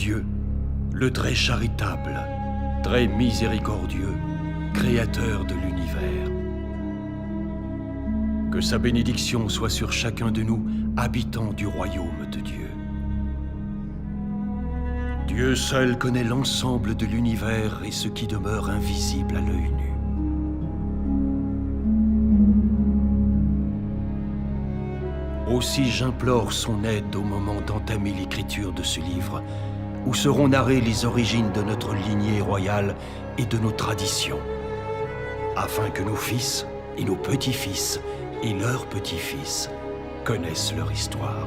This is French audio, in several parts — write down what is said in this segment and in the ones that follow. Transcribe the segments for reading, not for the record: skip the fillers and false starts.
Dieu, le très charitable, très miséricordieux, créateur de l'univers. Que sa bénédiction soit sur chacun de nous, habitants du royaume de Dieu. Dieu seul connaît l'ensemble de l'univers et ce qui demeure invisible à l'œil nu. Aussi j'implore son aide au moment d'entamer l'écriture de ce livre, où seront narrées les origines de notre lignée royale et de nos traditions, afin que nos fils et nos petits-fils et leurs petits-fils connaissent leur histoire.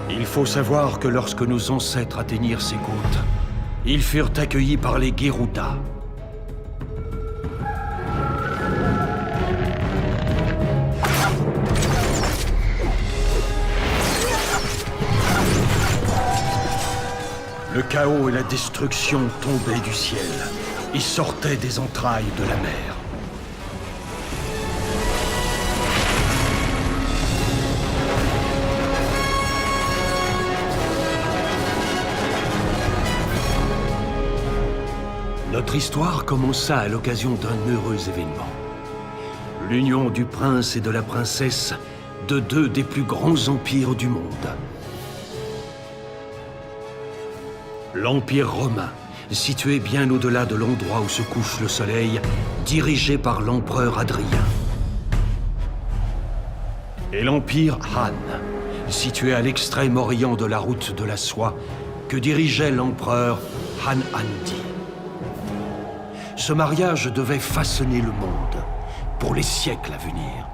Il faut savoir que lorsque nos ancêtres atteignirent ces côtes, ils furent accueillis par les Geruda. Le chaos et la destruction tombaient du ciel et sortaient des entrailles de la mer. Notre histoire commença à l'occasion d'un heureux événement. L'union du prince et de la princesse de deux des plus grands empires du monde. L'Empire romain, situé bien au-delà de l'endroit où se couche le soleil, dirigé par l'empereur Adrien. Et l'Empire Han, situé à l'extrême orient de la route de la soie, que dirigeait l'empereur Han Andi. Ce mariage devait façonner le monde pour les siècles à venir.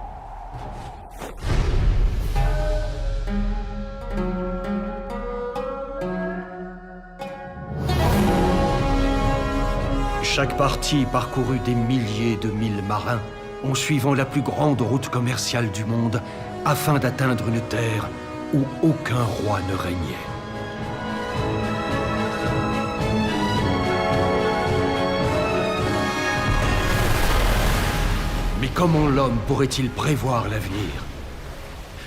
Chaque partie parcourut des milliers de milles marins en suivant la plus grande route commerciale du monde afin d'atteindre une terre où aucun roi ne régnait. Mais comment l'homme pourrait-il prévoir l'avenir?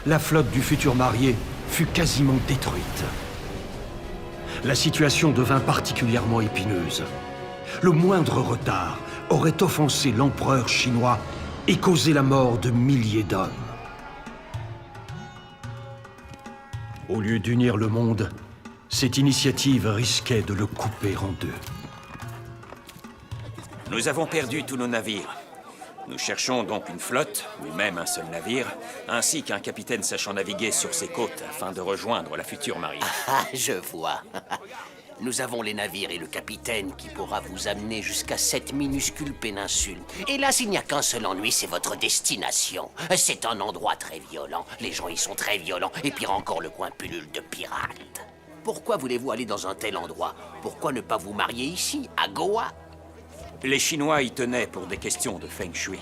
La flotte du futur marié fut quasiment détruite. La situation devint particulièrement épineuse. Le moindre retard aurait offensé l'empereur chinois et causé la mort de milliers d'hommes. Au lieu d'unir le monde, cette initiative risquait de le couper en deux. Nous avons perdu tous nos navires. Nous cherchons donc une flotte, ou même un seul navire, ainsi qu'un capitaine sachant naviguer sur ces côtes afin de rejoindre la future mariée. Ah, je vois. Nous avons les navires et le capitaine qui pourra vous amener jusqu'à cette minuscule péninsule. Hélas, il n'y a qu'un seul ennui, c'est votre destination. C'est un endroit très violent. Les gens y sont très violents. Et pire encore, le coin pullule de pirates. Pourquoi voulez-vous aller dans un tel endroit? Pourquoi ne pas vous marier ici, à Goa? Les Chinois y tenaient pour des questions de feng shui.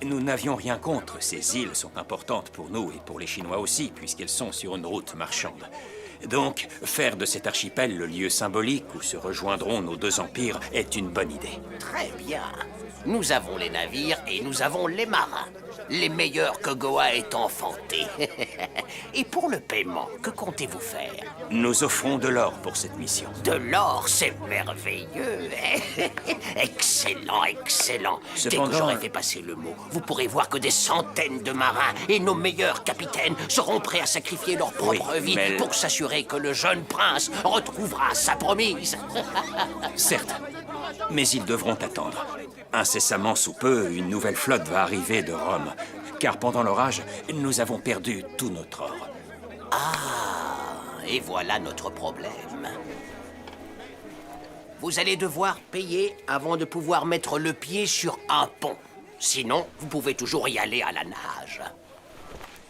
Nous n'avions rien contre. Ces îles sont importantes pour nous et pour les Chinois aussi, puisqu'elles sont sur une route marchande. Donc, faire de cet archipel le lieu symbolique où se rejoindront nos deux empires est une bonne idée. Très bien. Nous avons les navires et nous avons les marins. Les meilleurs que Goa ait enfantés. Et pour le paiement, que comptez-vous faire? Nous offrons de l'or pour cette mission. De l'or, c'est merveilleux. Excellent, excellent. Cependant, dès que j'aurai fait passer le mot, vous pourrez voir que des centaines de marins et nos meilleurs capitaines seront prêts à sacrifier leur propre vie pour s'assurer que le jeune prince retrouvera sa promise. Certes, mais ils devront attendre. Incessamment sous peu, une nouvelle flotte va arriver de Rome, car pendant l'orage, nous avons perdu tout notre or. Ah, et voilà notre problème. Vous allez devoir payer avant de pouvoir mettre le pied sur un pont. Sinon, vous pouvez toujours y aller à la nage.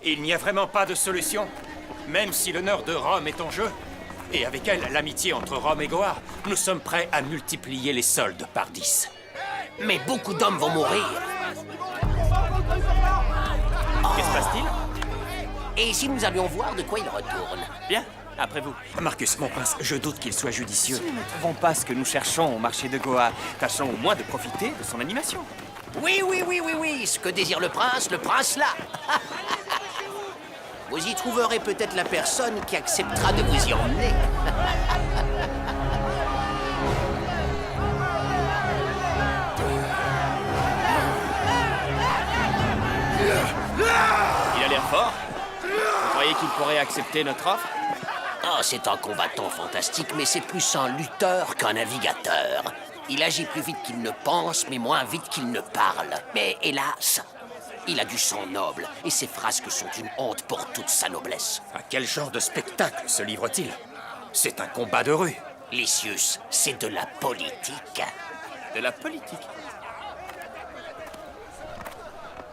Il n'y a vraiment pas de solution, même si l'honneur de Rome est en jeu. Et avec elle, l'amitié entre Rome et Goa, nous sommes prêts à multiplier les soldes par 10. Mais beaucoup d'hommes vont mourir. Que se passe-t-il? Et si nous allions voir de quoi il retourne? Bien, après vous. Marcus, mon prince, je doute qu'il soit judicieux. Si nous ne trouvons pas ce que nous cherchons au marché de Goa, tâchons au moins de profiter de son animation. Oui, ce que désire le prince l'a. Vous y trouverez peut-être la personne qui acceptera de vous y emmener. Il a l'air fort. Vous croyez qu'il pourrait accepter notre offre? Oh, c'est un combattant fantastique, mais c'est plus un lutteur qu'un navigateur. Il agit plus vite qu'il ne pense, mais moins vite qu'il ne parle. Mais hélas, il a du sang noble, et ses frasques sont une honte pour toute sa noblesse. À quel genre de spectacle se livre-t-il? C'est un combat de rue. Lysius, c'est de la politique. De la politique.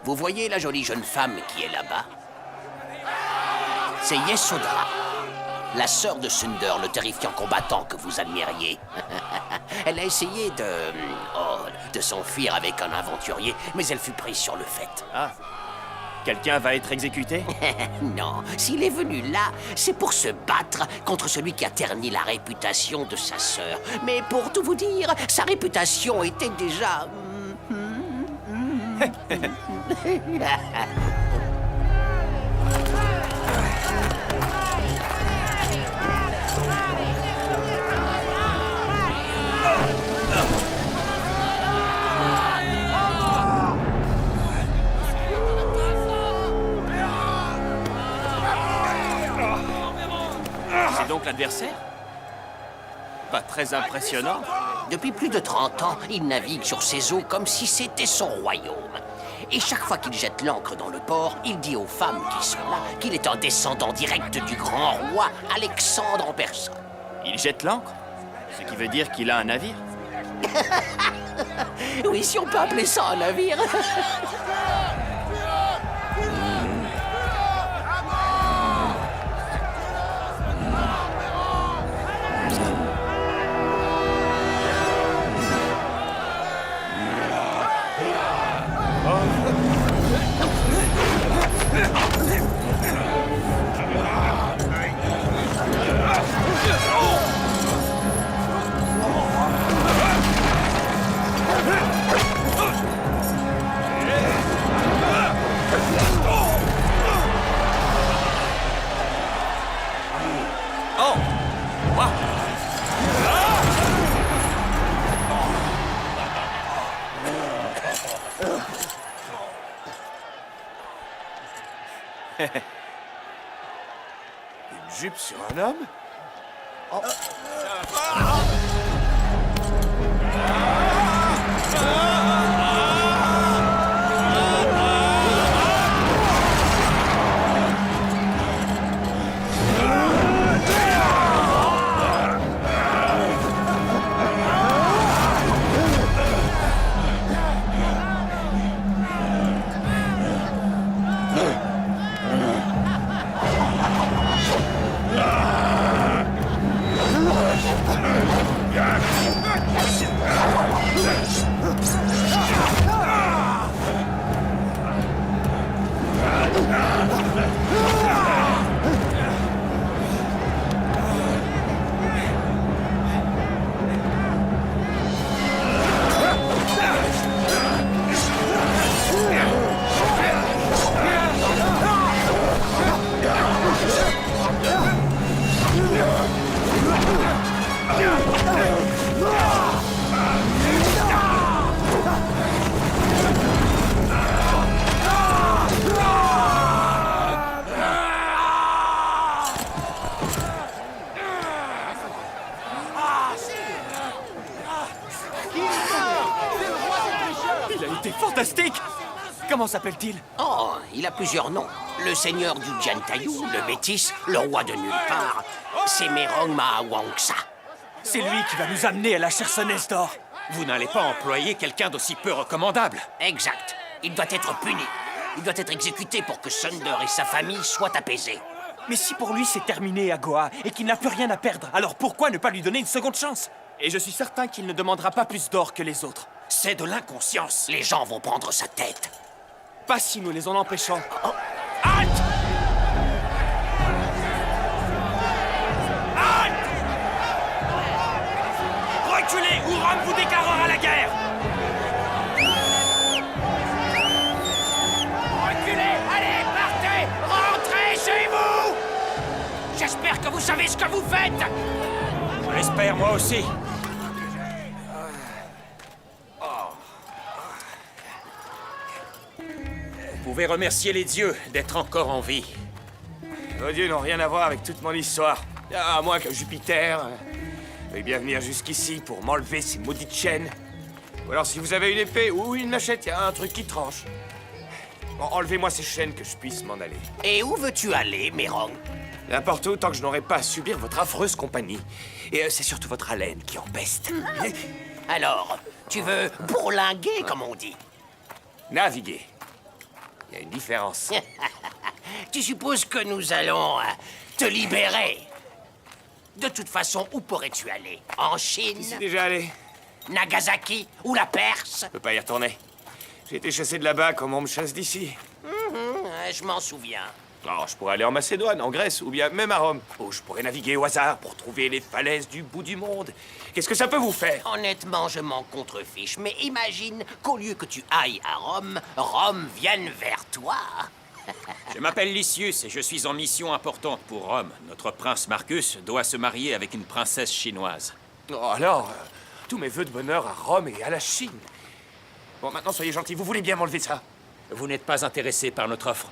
Vous voyez la jolie jeune femme qui est là-bas? C'est Yesodra, la sœur de Sunder, le terrifiant combattant que vous admiriez. Elle a essayé de s'enfuir avec un aventurier, mais elle fut prise sur le fait. Ah. Quelqu'un va être exécuté? Non, s'il est venu là, c'est pour se battre contre celui qui a terni la réputation de sa sœur. Mais pour tout vous dire, sa réputation était déjà... C'est donc l'adversaire? Pas très impressionnant. Depuis plus de 30 ans, il navigue sur ces eaux comme si c'était son royaume. Et chaque fois qu'il jette l'ancre dans le port, il dit aux femmes qui sont là qu'il est un descendant direct du grand roi Alexandre en personne. Il jette l'ancre? Ce qui veut dire qu'il a un navire? Oui, si on peut appeler ça un navire. Oh! Wow! Une jupe sur un homme? Il a été fantastique! Comment s'appelle-t-il? Oh, il a plusieurs noms. Le seigneur du Jantayou, le Métis, le roi de nulle part. C'est Merong Mahawangsa. C'est lui qui va nous amener à la Chersonèse d'or. Vous n'allez pas employer quelqu'un d'aussi peu recommandable. Exact. Il doit être puni. Il doit être exécuté pour que Sunder et sa famille soient apaisés. Mais si pour lui c'est terminé à Goa et qu'il n'a plus rien à perdre, alors pourquoi ne pas lui donner une seconde chance? Et je suis certain qu'il ne demandera pas plus d'or que les autres. C'est de l'inconscience. Les gens vont prendre sa tête. Pas si nous les en empêchons. Halte! Halte! Reculez ou Rome vous déclarera la guerre! Reculez! Allez, partez! Rentrez chez vous! ce que vous faites? Je l'espère, moi aussi. Vous pouvez remercier les dieux d'être encore en vie. Vos dieux n'ont rien à voir avec toute mon histoire. À moins que Jupiter veuille bien venir jusqu'ici pour m'enlever ces maudites chaînes. Ou alors si vous avez une épée ou une machette, il y a un truc qui tranche. Bon, enlevez-moi ces chaînes que je puisse m'en aller. Et où veux-tu aller, Mérong? N'importe où, tant que je n'aurai pas à subir votre affreuse compagnie. Et c'est surtout votre haleine qui empeste. Alors, tu veux bourlinguer, comme on dit? Naviguer. Il y a une différence. Tu supposes que nous allons te libérer? De toute façon, où pourrais-tu aller? En Chine? J'y suis déjà allé. Nagasaki? Ou la Perse? Je peux pas y retourner. J'ai été chassé de là-bas comme on me chasse d'ici. Je m'en souviens. Alors, je pourrais aller en Macédoine, en Grèce, ou bien même à Rome. Ou je pourrais naviguer au hasard pour trouver les falaises du bout du monde. Qu'est-ce que ça peut vous faire? Honnêtement, je m'en contrefiche, mais imagine qu'au lieu que tu ailles à Rome, Rome vienne vers toi. Je m'appelle Lysius et je suis en mission importante pour Rome. Notre prince Marcus doit se marier avec une princesse chinoise. Oh, alors, tous mes vœux de bonheur à Rome et à la Chine. Bon, maintenant, soyez gentils, vous voulez bien m'enlever ça? Vous n'êtes pas intéressé par notre offre?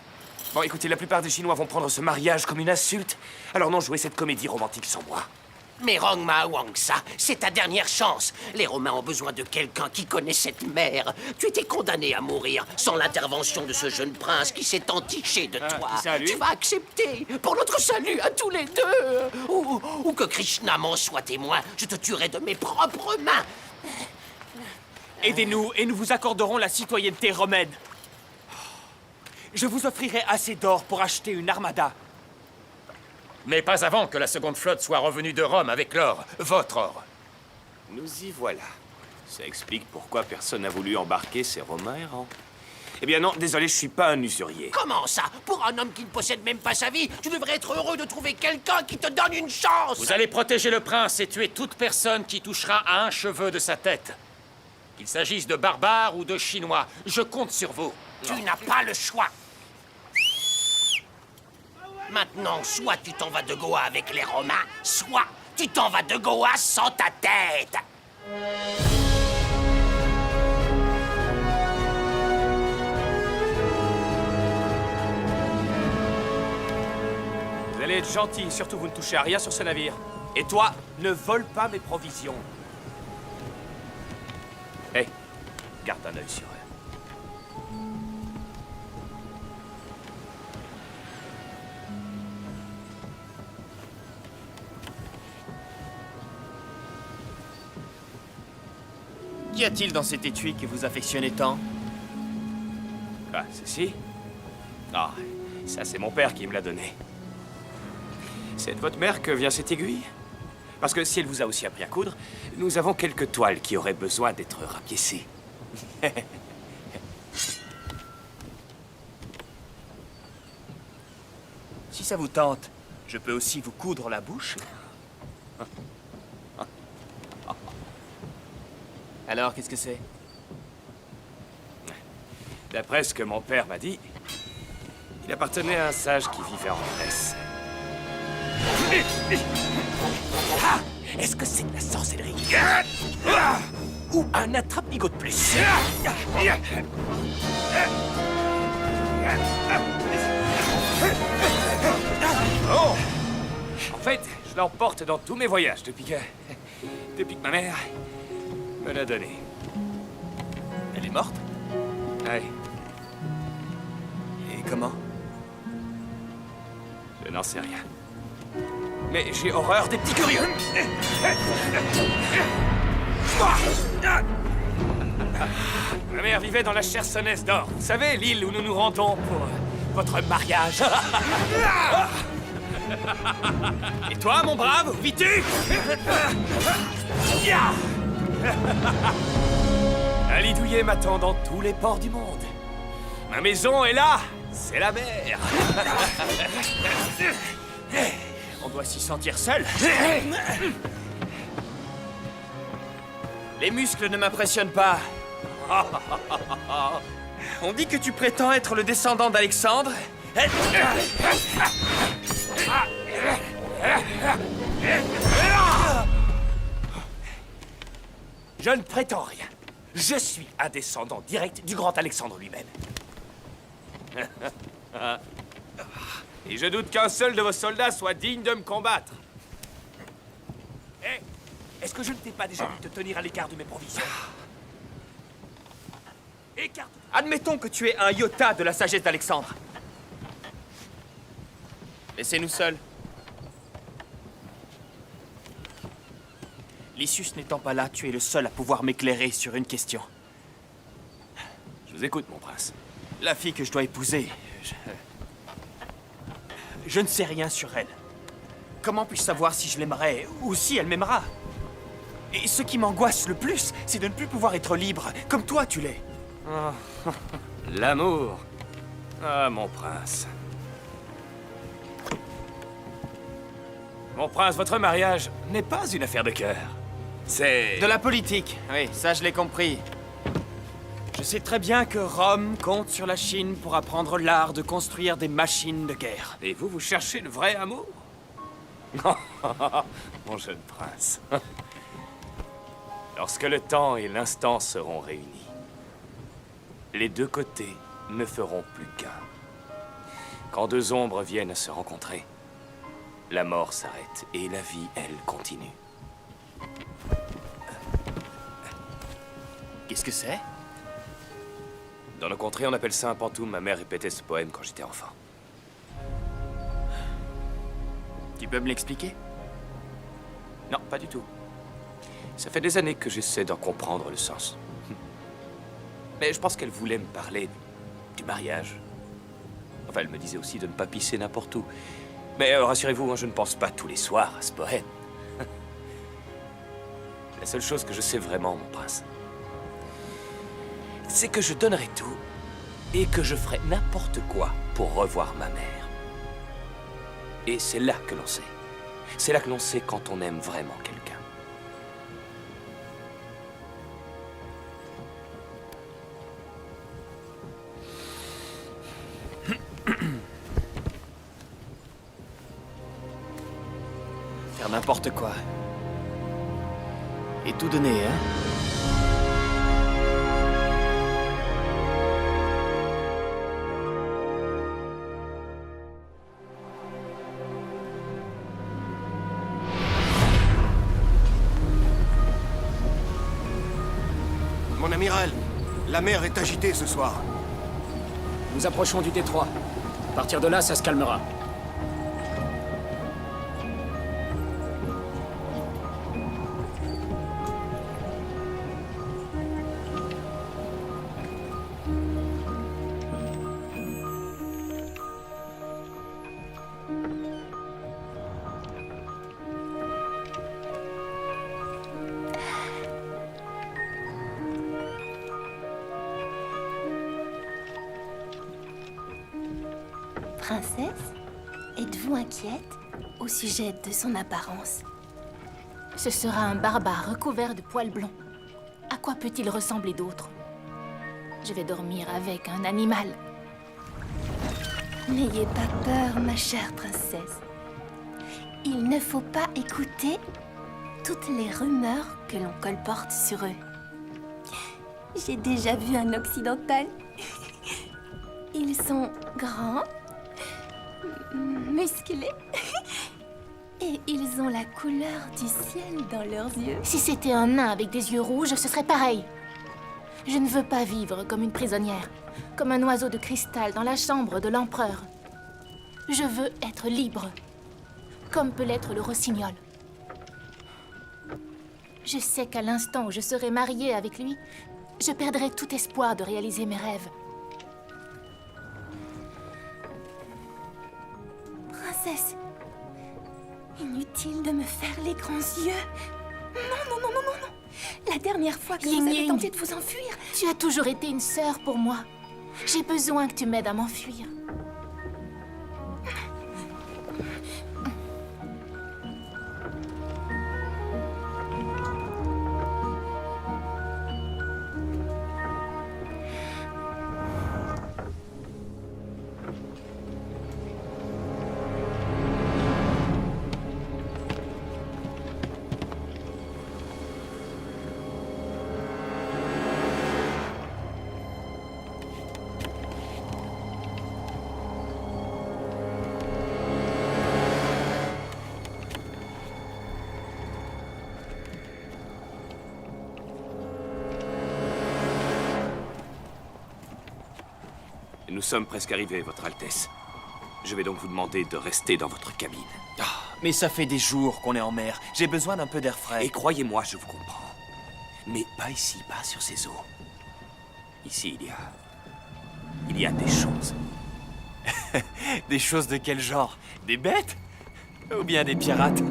Bon, écoutez, la plupart des Chinois vont prendre ce mariage comme une insulte. Alors non, jouez cette comédie romantique sans moi. Mérong Mahawangsa, c'est ta dernière chance. Les Romains ont besoin de quelqu'un qui connaît cette mer. Tu étais condamné à mourir sans l'intervention de ce jeune prince qui s'est entiché de toi. qui ça, lui? Tu vas accepter pour notre salut à tous les deux. Ou que Krishna m'en soit témoin, je te tuerai de mes propres mains. Aidez-nous et nous vous accorderons la citoyenneté romaine. Je vous offrirai assez d'or pour acheter une armada. Mais pas avant que la seconde flotte soit revenue de Rome avec l'or, votre or. Nous y voilà. Ça explique pourquoi personne n'a voulu embarquer ces Romains errants. Eh bien non, désolé, je suis pas un usurier. Comment ça? Pour un homme qui ne possède même pas sa vie, tu devrais être heureux de trouver quelqu'un qui te donne une chance. Vous allez protéger le prince et tuer toute personne qui touchera à un cheveu de sa tête. Qu'il s'agisse de barbares ou de Chinois, je compte sur vous. Tu n'as pas le choix. Maintenant, soit tu t'en vas de Goa avec les Romains, soit tu t'en vas de Goa sans ta tête. Vous allez être gentil, surtout vous ne touchez à rien sur ce navire. Et toi, ne vole pas mes provisions. Hé, garde un œil sur eux. Qu'y a-t-il dans cet étui que vous affectionnez tant? Ah, ceci? Ah, ça c'est mon père qui me l'a donné. C'est de votre mère que vient cette aiguille? Parce que si elle vous a aussi appris à coudre, nous avons quelques toiles qui auraient besoin d'être rapiécées. Si ça vous tente, je peux aussi vous coudre la bouche. Alors, qu'est-ce que c'est? D'après ce que mon père m'a dit, il appartenait à un sage qui vivait en Grèce. Ah, est-ce que c'est de la sorcellerie? Ou un attrape-nigo de plus? Oh! En fait, je l'emporte dans tous mes voyages depuis que ma mère me l'a donné. Elle est morte? Ouais, Et comment? je n'en sais rien. Mais j'ai horreur des petits curieux. Ma mère vivait dans la Chersonèse d'or. Vous savez, l'île où nous nous rendons pour votre mariage. Et toi, mon brave, où vis-tu? Ali Douillet m'attend dans tous les ports du monde. Ma maison est là, c'est la mer. On doit s'y sentir seul. Les muscles ne m'impressionnent pas. On dit que tu prétends être le descendant d'Alexandre. Je ne prétends rien. Je suis un descendant direct du grand Alexandre lui-même. Et je doute qu'un seul de vos soldats soit digne de me combattre. Hé, est-ce que je ne t'ai pas déjà vu te tenir à l'écart de mes provisions? Écarte. Admettons que tu es un iota de la sagesse d'Alexandre. Laissez-nous seuls. Lysius n'étant pas là, tu es le seul à pouvoir m'éclairer sur une question. Je vous écoute, mon prince. La fille que je dois épouser, je ne sais rien sur elle. Comment puis-je savoir si je l'aimerais ou si elle m'aimera? Et ce qui m'angoisse le plus, c'est de ne plus pouvoir être libre, comme toi tu l'es. L'amour. Ah, mon prince. Mon prince, votre mariage n'est pas une affaire de cœur. C'est... De la politique, oui, ça je l'ai compris. Je sais très bien que Rome compte sur la Chine pour apprendre l'art de construire des machines de guerre. Et vous cherchez le vrai amour? Mon jeune prince. Lorsque le temps et l'instant seront réunis, les deux côtés ne feront plus qu'un. Quand deux ombres viennent à se rencontrer, la mort s'arrête et la vie, elle, continue. Qu'est-ce que c'est? Dans nos contrées, on appelle ça un pantoum. Ma mère répétait ce poème quand j'étais enfant. Tu peux me l'expliquer? Non, pas du tout. Ça fait des années que j'essaie d'en comprendre le sens. Mais je pense qu'elle voulait me parler du mariage. Enfin, elle me disait aussi de ne pas pisser n'importe où. Mais rassurez-vous, hein, je ne pense pas tous les soirs à ce poème. La seule chose que je sais vraiment, mon prince, c'est que je donnerai tout et que je ferai n'importe quoi pour revoir ma mère. Et c'est là que l'on sait. C'est là que l'on sait quand on aime vraiment quelqu'un. Faire n'importe quoi. Et tout donner, hein? Mon amiral, la mer est agitée ce soir. Nous approchons du détroit. À partir de là, ça se calmera. Princesse, êtes-vous inquiète au sujet de son apparence? Ce sera un barbare recouvert de poils blonds. À quoi peut-il ressembler d'autre? Je vais dormir avec un animal. N'ayez pas peur, ma chère princesse. Il ne faut pas écouter toutes les rumeurs que l'on colporte sur eux. J'ai déjà vu un occidental. Ils sont grands, musclés, et ils ont la couleur du ciel dans leurs yeux. Si c'était un nain avec des yeux rouges, ce serait pareil. Je ne veux pas vivre comme une prisonnière, comme un oiseau de cristal dans la chambre de l'empereur. Je veux être libre, comme peut l'être le rossignol. Je sais qu'à l'instant où je serai mariée avec lui, je perdrai tout espoir de réaliser mes rêves. Princesse, inutile de me faire les grands yeux. Non, non, non, non, non, non. La dernière fois que vous avez Ying, tenté de vous enfuir, tu as toujours été une sœur pour moi. J'ai besoin que tu m'aides à m'enfuir. Nous sommes presque arrivés, Votre Altesse. Je vais donc vous demander de rester dans votre cabine. Mais ça fait des jours qu'on est en mer. J'ai besoin d'un peu d'air frais. Et croyez-moi, je vous comprends. Mais pas ici, pas sur ces eaux. Ici, il y a des choses. Des choses de quel genre? Des bêtes? Ou bien des pirates?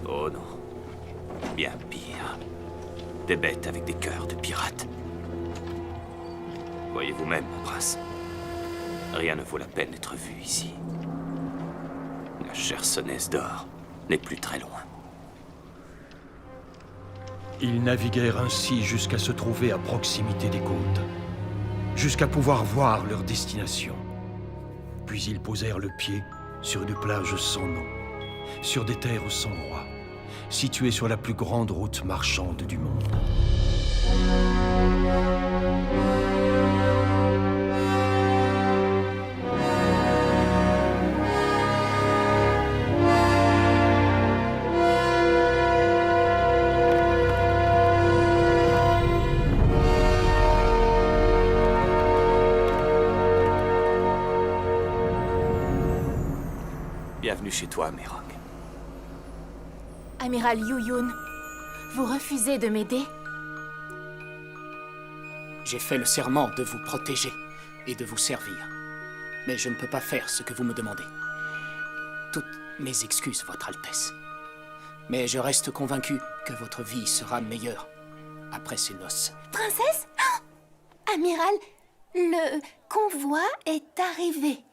Oh non. Bien pire. Des bêtes avec des cœurs de pirates. Voyez vous-même, mon prince. Rien ne vaut la peine d'être vu ici. La Chersonèse d'or n'est plus très loin. Ils naviguèrent ainsi jusqu'à se trouver à proximité des côtes, jusqu'à pouvoir voir leur destination. Puis ils posèrent le pied sur une plage sans nom, sur des terres sans roi, situées sur la plus grande route marchande du monde. Bienvenue chez toi, Mérog. Amiral Yu-Yun, vous refusez de m'aider? J'ai fait le serment de vous protéger et de vous servir. Mais je ne peux pas faire ce que vous me demandez. Toutes mes excuses, Votre Altesse. Mais je reste convaincu que votre vie sera meilleure après ces noces. Princesse? Oh! Amiral, le convoi est arrivé.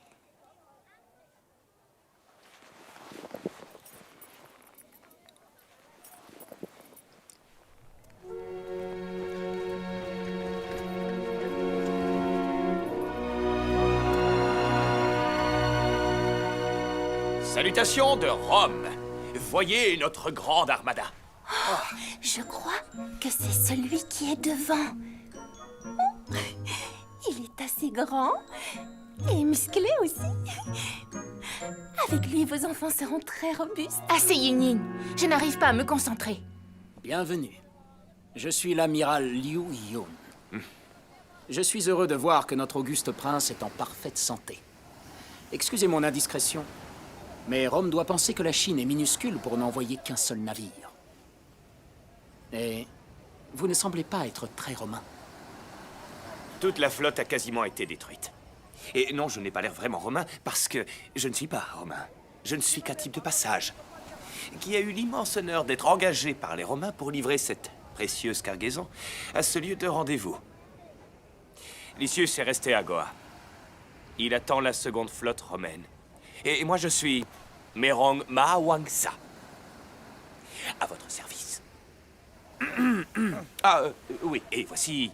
Salutations de Rome. Voyez notre grande armada. Je crois que c'est celui qui est devant. Oh, il est assez grand et musclé aussi. Avec lui, vos enfants seront très robustes. Assez, Yin-Yin. Je n'arrive pas à me concentrer. Bienvenue. Je suis l'amiral Liu Yun. Je suis heureux de voir que notre auguste prince est en parfaite santé. Excusez mon indiscrétion, mais Rome doit penser que la Chine est minuscule pour n'envoyer qu'un seul navire. Et vous ne semblez pas être très romain. Toute la flotte a quasiment été détruite. Et non, je n'ai pas l'air vraiment romain parce que je ne suis pas romain. Je ne suis qu'un type de passage qui a eu l'immense honneur d'être engagé par les Romains pour livrer cette précieuse cargaison à ce lieu de rendez-vous. Lysius est resté à Goa. Il attend la seconde flotte romaine. Et moi, je suis Merong Mahawangsa. À votre service. Oui, et voici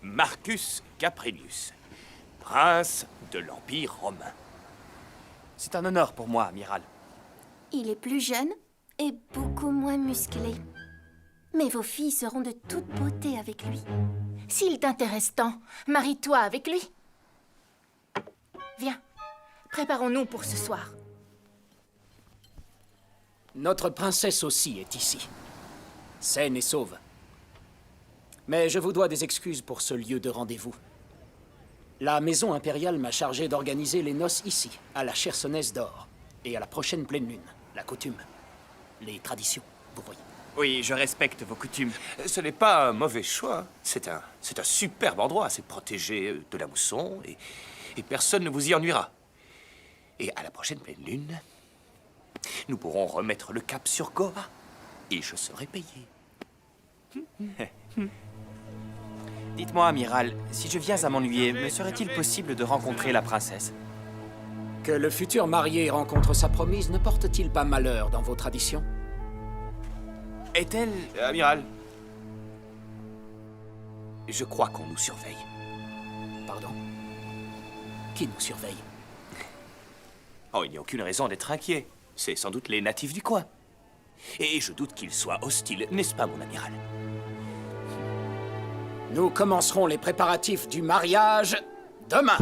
Marcus Caprinius, prince de l'Empire romain. C'est un honneur pour moi, amiral. Il est plus jeune et beaucoup moins musclé. Mais vos filles seront de toute beauté avec lui. S'il t'intéresse tant, marie-toi avec lui. Viens, préparons-nous pour ce soir. Notre princesse aussi est ici, saine et sauve. Mais je vous dois des excuses pour ce lieu de rendez-vous. La maison impériale m'a chargé d'organiser les noces ici, à la Chersonèse d'or, et à la prochaine pleine lune, la coutume, les traditions, vous voyez. Oui, je respecte vos coutumes. Ce n'est pas un mauvais choix. C'est un superbe endroit. C'est protégé de la mousson et personne ne vous y ennuiera. Et à la prochaine pleine lune, nous pourrons remettre le cap sur Goa et je serai payé. Dites-moi, amiral, si je viens à m'ennuyer, me serait-il possible de rencontrer la princesse? Que le futur marié rencontre sa promise ne porte-t-il pas malheur dans vos traditions? Est-elle... Amiral, je crois qu'on nous surveille. Pardon? Qui nous surveille? Oh, il n'y a aucune raison d'être inquiet. C'est sans doute les natifs du coin. Et je doute qu'ils soient hostiles, n'est-ce pas, mon amiral? Nous commencerons les préparatifs du mariage demain.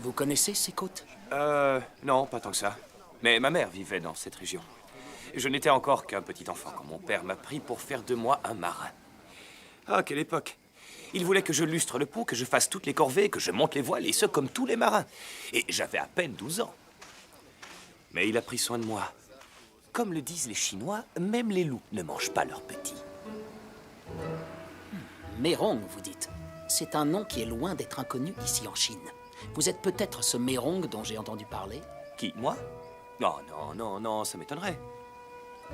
Vous connaissez ces côtes? Non, pas tant que ça. Mais ma mère vivait dans cette région. Je n'étais encore qu'un petit enfant quand mon père m'a pris pour faire de moi un marin. Ah, quelle époque! Il voulait que je lustre le pont, que je fasse toutes les corvées, que je monte les voiles, et ce, comme tous les marins. Et j'avais à peine 12 ans. Mais il a pris soin de moi. Comme le disent les Chinois, même les loups ne mangent pas leurs petits. Mérong, vous dites. C'est un nom qui est loin d'être inconnu ici en Chine. Vous êtes peut-être ce Mérong dont j'ai entendu parler? Qui, moi? Non, non, non, non, ça m'étonnerait.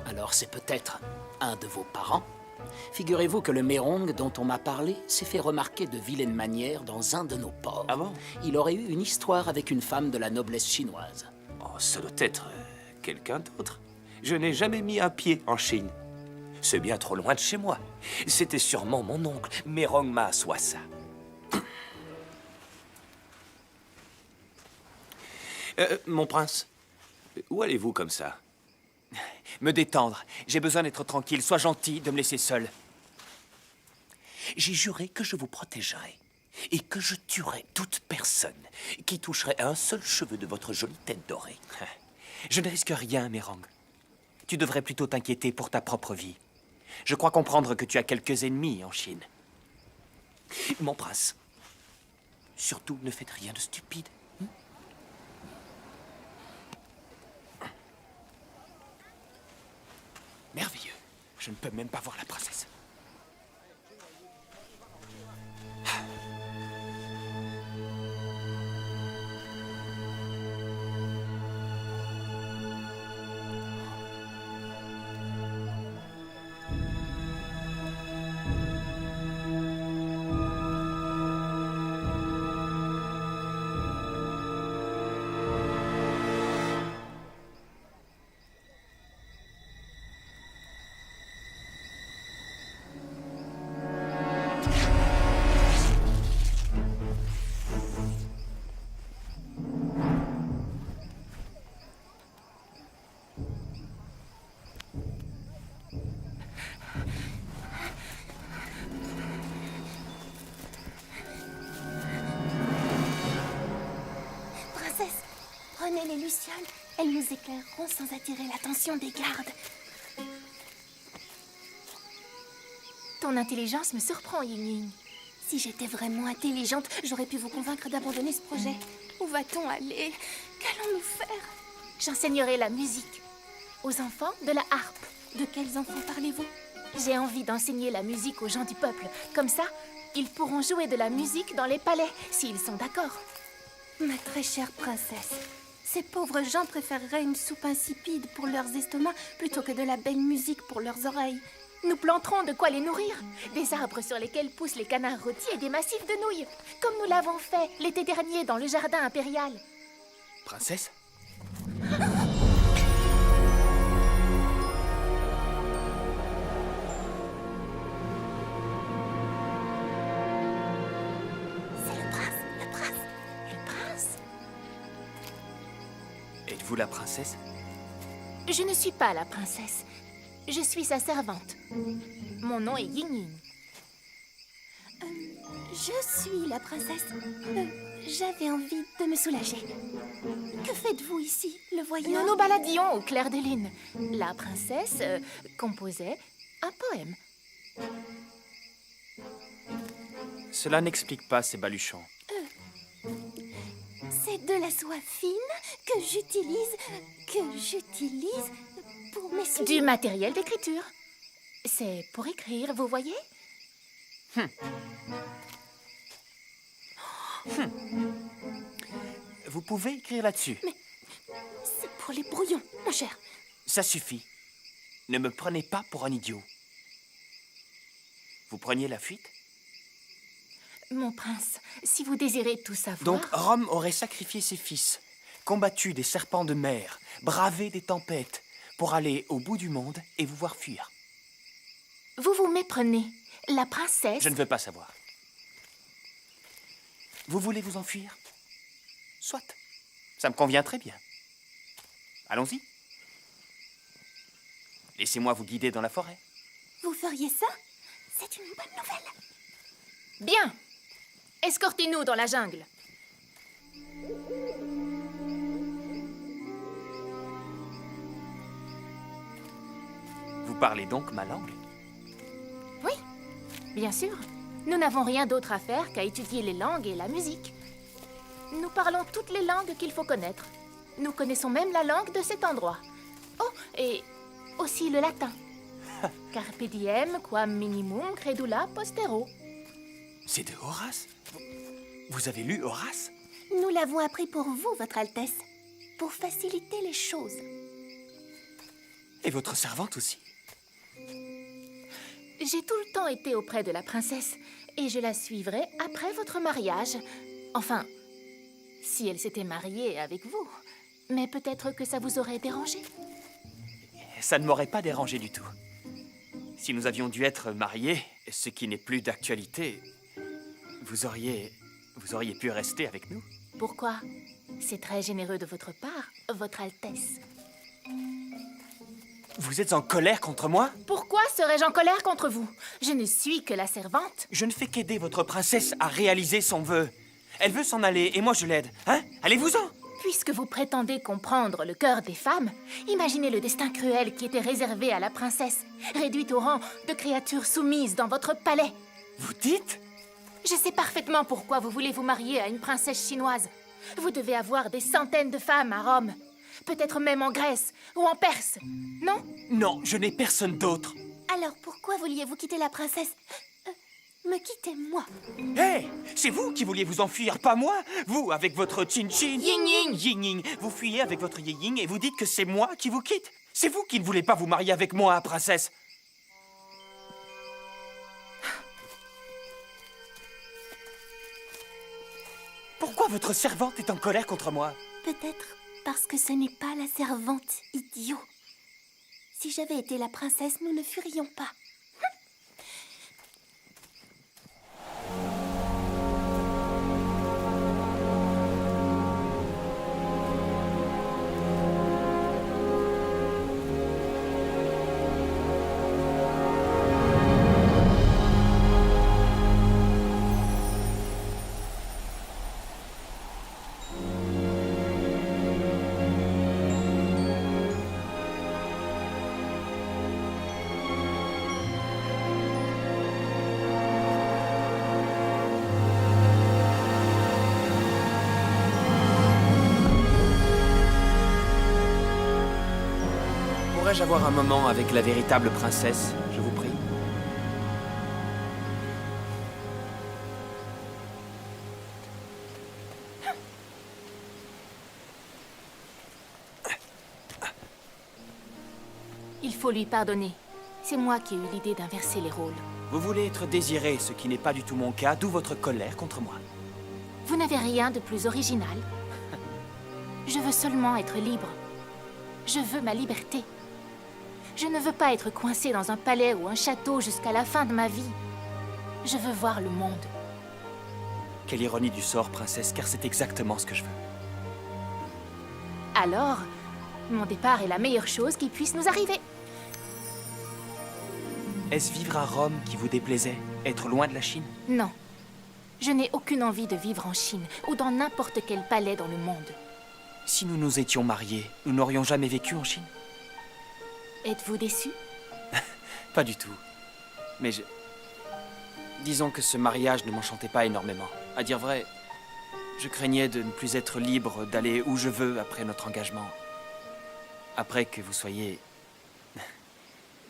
Alors c'est peut-être un de vos parents? Figurez-vous que le Mérong dont on m'a parlé s'est fait remarquer de vilaines manières dans un de nos ports. Ah bon? Il aurait eu une histoire avec une femme de la noblesse chinoise. Oh, ça doit être quelqu'un d'autre. Je n'ai jamais mis un pied en Chine. C'est bien trop loin de chez moi. C'était sûrement mon oncle, Mérong Ma Soissa. Mon prince, où allez-vous comme ça? Me détendre. J'ai besoin d'être tranquille. Sois gentil de me laisser seul. J'ai juré que je vous protégerais et que je tuerais toute personne qui toucherait à un seul cheveu de votre jolie tête dorée. Je ne risque rien, Mérang. Tu devrais plutôt t'inquiéter pour ta propre vie. Je crois comprendre que tu as quelques ennemis en Chine. Mon prince, surtout ne faites rien de stupide. Merveilleux. Je ne peux même pas voir la princesse. Princesse, prenez les lucioles. Elles nous éclaireront sans attirer l'attention des gardes. Ton intelligence me surprend, Ying. Si j'étais vraiment intelligente, j'aurais pu vous convaincre d'abandonner ce projet. Où va-t-on aller? Qu'allons-nous faire? J'enseignerai la musique aux enfants de la harpe. De quels enfants parlez-vous? J'ai envie d'enseigner la musique aux gens du peuple. Comme ça, ils pourront jouer de la musique dans les palais, s'ils sont d'accord. Ma très chère princesse, ces pauvres gens préféreraient une soupe insipide pour leurs estomacs plutôt que de la belle musique pour leurs oreilles. Nous planterons de quoi les nourrir. Des arbres sur lesquels poussent les canards rôtis et des massifs de nouilles. Comme nous l'avons fait l'été dernier dans le jardin impérial. Princesse? C'est le prince, le prince, le prince. Êtes-vous la princesse? Je ne suis pas la princesse. Je suis sa servante. Mon nom est Ying. Je suis la princesse. J'avais envie de me soulager. Que faites-vous ici, le voyant? Nous nous baladions au clair de lune. La princesse composait un poème. Cela n'explique pas ces baluchons. C'est de la soie fine que j'utilise pour m'essuyer. Du matériel d'écriture. C'est pour écrire, vous voyez? Vous pouvez écrire là-dessus. C'est pour les brouillons, mon cher. Ça suffit. Ne me prenez pas pour un idiot. Vous preniez la fuite? Mon prince, si vous désirez tout savoir... Donc Rome aurait sacrifié ses fils, combattu des serpents de mer, bravé des tempêtes, pour aller au bout du monde et vous voir fuir. Vous vous méprenez. La princesse... Je ne veux pas savoir. Vous voulez vous enfuir? Soit. Ça me convient très bien. Allons-y. Laissez-moi vous guider dans la forêt. Vous feriez ça? C'est une bonne nouvelle. Bien. Escortez-nous dans la jungle. parlez donc ma langue? Oui, bien sûr. Nous n'avons rien d'autre à faire qu'à étudier les langues et la musique. Nous parlons toutes les langues qu'il faut connaître. Nous connaissons même la langue de cet endroit. Oh, et aussi le latin. Carpe diem, quam minimum credula postero. C'est de Horace? Vous avez lu Horace? Nous l'avons appris pour vous, Votre Altesse, pour faciliter les choses. Et votre servante aussi? J'ai tout le temps été auprès de la princesse, et je la suivrai après votre mariage. Enfin, si elle s'était mariée avec vous. Mais peut-être que ça vous aurait dérangé. Ça ne m'aurait pas dérangé du tout. Si nous avions dû être mariés, ce qui n'est plus d'actualité, vous auriez pu rester avec nous. Pourquoi? C'est très généreux de votre part, Votre Altesse. Vous êtes en colère contre moi? Pourquoi serais-je en colère contre vous? Je ne suis que la servante. Je ne fais qu'aider votre princesse à réaliser son vœu. Elle veut s'en aller et moi je l'aide. Hein? Allez-vous-en! Puisque vous prétendez comprendre le cœur des femmes, imaginez le destin cruel qui était réservé à la princesse, réduite au rang de créature soumise dans votre palais. Vous dites? Je sais parfaitement pourquoi vous voulez vous marier à une princesse chinoise. Vous devez avoir des centaines de femmes à Rome. Peut-être même en Grèce ou en Perse, non? Non, je n'ai personne d'autre. Alors pourquoi vouliez-vous quitter la princesse? Me quitter, moi. Hé! C'est vous qui vouliez vous enfuir, pas moi! Vous, avec votre chin-chin... Ying-ying! Ying-ying! Vous fuyez avec votre ying-ying et vous dites que c'est moi qui vous quitte! C'est vous qui ne voulez pas vous marier avec moi, princesse! Pourquoi votre servante est en colère contre moi? Peut-être parce que ce n'est pas la servante, idiot. Si j'avais été la princesse, nous ne fuirions pas. Pourrais-je avoir un moment avec la véritable princesse, je vous prie? Il faut lui pardonner. C'est moi qui ai eu l'idée d'inverser les rôles. Vous voulez être désiré, ce qui n'est pas du tout mon cas, d'où votre colère contre moi. Vous n'avez rien de plus original. Je veux seulement être libre. Je veux ma liberté. Je ne veux pas être coincée dans un palais ou un château jusqu'à la fin de ma vie. Je veux voir le monde. Quelle ironie du sort, princesse, car c'est exactement ce que je veux. Alors, mon départ est la meilleure chose qui puisse nous arriver. Est-ce vivre à Rome qui vous déplaisait? Être loin de la Chine? Non. Je n'ai aucune envie de vivre en Chine ou dans n'importe quel palais dans le monde. Si nous nous étions mariés, nous n'aurions jamais vécu en Chine? Êtes-vous déçu? Pas du tout. Mais disons que ce mariage ne m'enchantait pas énormément. À dire vrai, je craignais de ne plus être libre d'aller où je veux après notre engagement. Après que vous soyez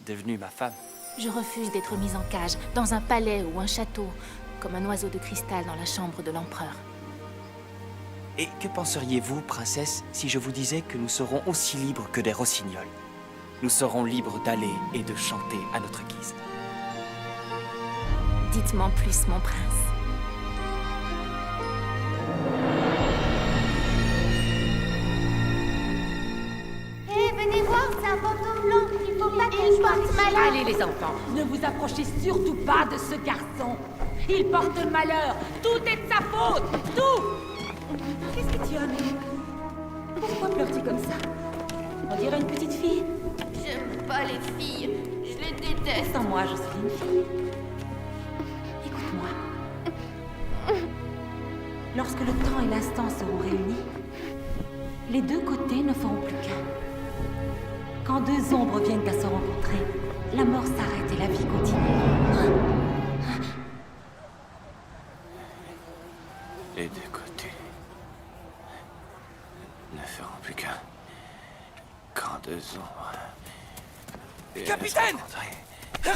devenue ma femme. Je refuse d'être mise en cage dans un palais ou un château, comme un oiseau de cristal dans la chambre de l'empereur. Et que penseriez-vous, princesse, si je vous disais que nous serons aussi libres que des rossignols? Nous serons libres d'aller et de chanter à notre guise. Dites-m'en plus, mon prince. Hé, venez voir, c'est un fantôme blanc. Il faut pas qu'il porte malheur. Allez les enfants, ne vous approchez surtout pas de ce garçon. Il porte malheur. Tout est de sa faute. Tout. Qu'est-ce que tu as, Amélie? Pourquoi pleures-tu comme ça? On dirait une petite fille. J'aime pas les filles. Je les déteste. Sans moi, je suis une fille. Écoute-moi. Lorsque le temps et l'instant seront réunis, les deux côtés ne feront plus qu'un. Quand deux ombres viennent à se rencontrer, la mort s'arrête et la vie continue. Les deux côtés ne feront plus qu'en deux ombres. Et Capitaine! s'effondrer.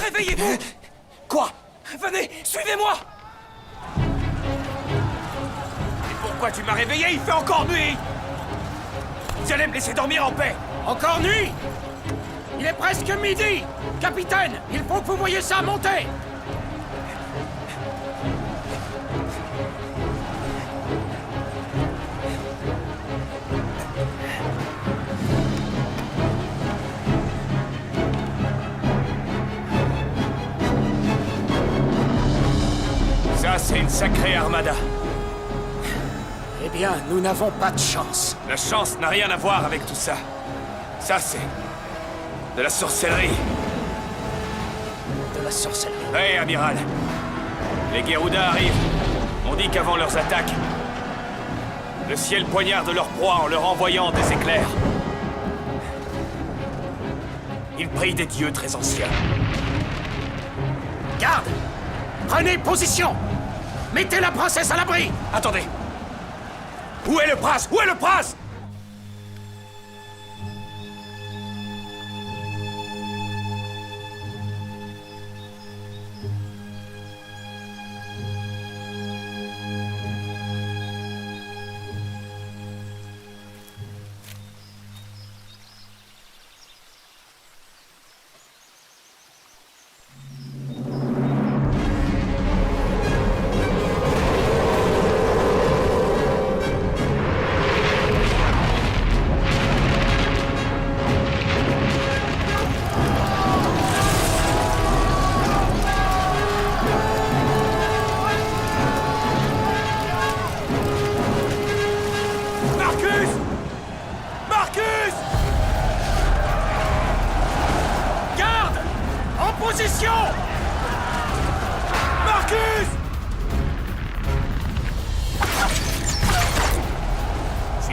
Réveillez-vous! Quoi? Venez, suivez-moi! Et pourquoi tu m'as réveillé? Il fait encore nuit! Vous allez me laisser dormir en paix! Encore nuit? Il est presque midi! Capitaine, il faut que vous voyez ça monter! Ça, c'est une sacrée armada. Eh bien, nous n'avons pas de chance. La chance n'a rien à voir avec tout ça. Ça, c'est de la sorcellerie. De la sorcellerie. Hé, amiral. Les Geruda arrivent. On dit qu'avant leurs attaques, le ciel poignarde leur proie en leur envoyant des éclairs. Ils prient des dieux très anciens. Garde! Prenez position! Mettez la princesse à l'abri! Attendez. Où est le prince? Où est le prince?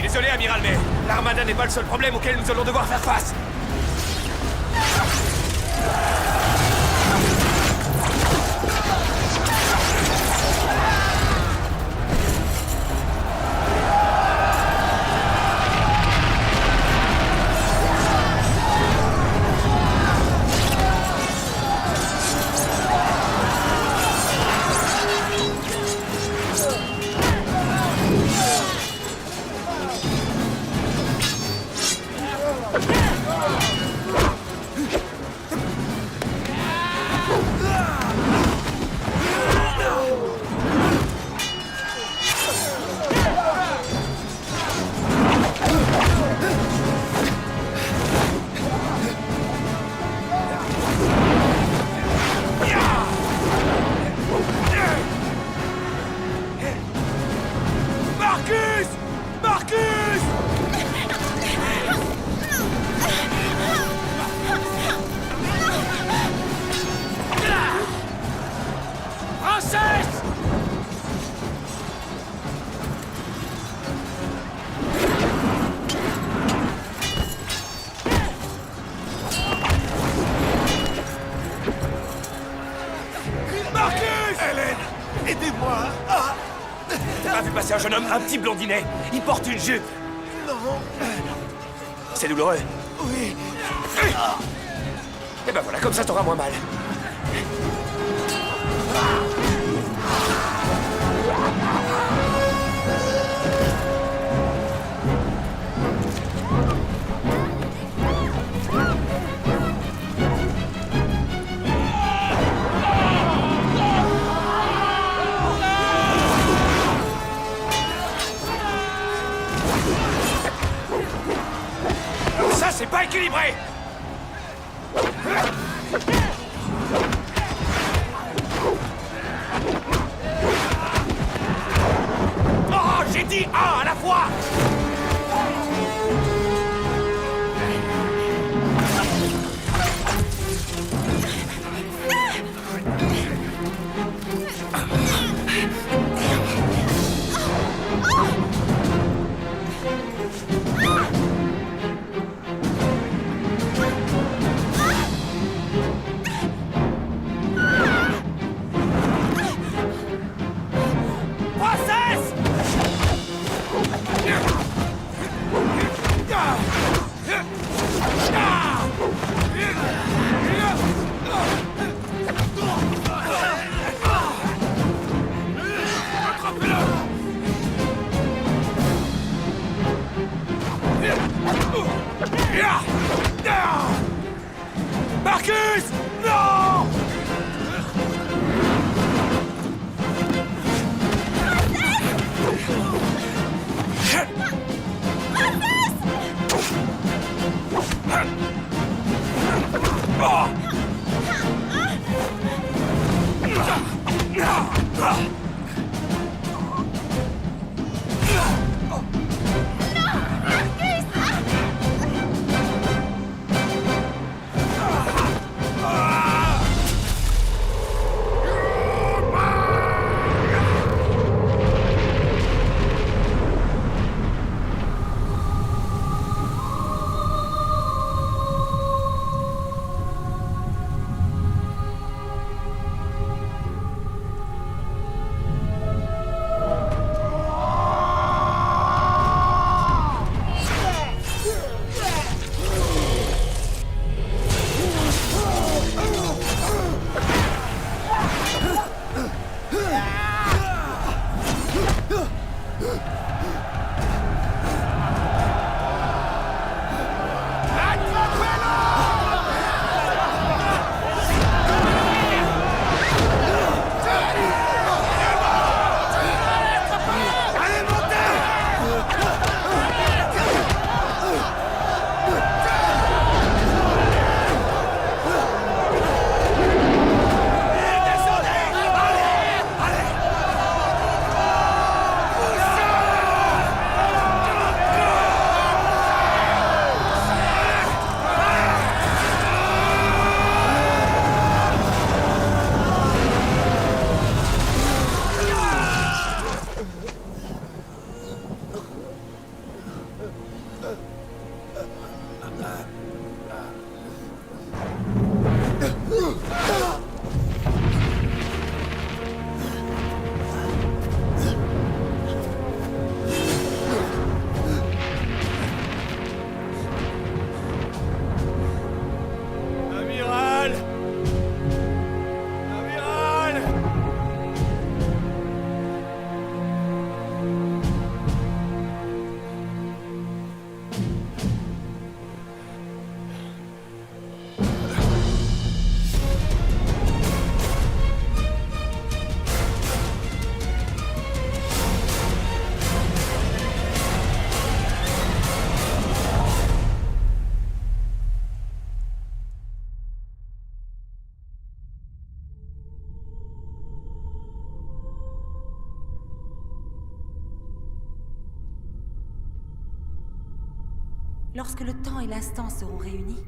Désolé, amiral, mais l'armada n'est pas le seul problème auquel nous allons devoir faire face. C'est un jeune homme, un petit blondinet. Il porte une jupe. Non. C'est douloureux. Oui. Et ben voilà, comme ça t'auras moins mal. C'est pas équilibré! Oh, j'ai dit un à la fois! Marcus! Non! Lorsque le temps et l'instant seront réunis,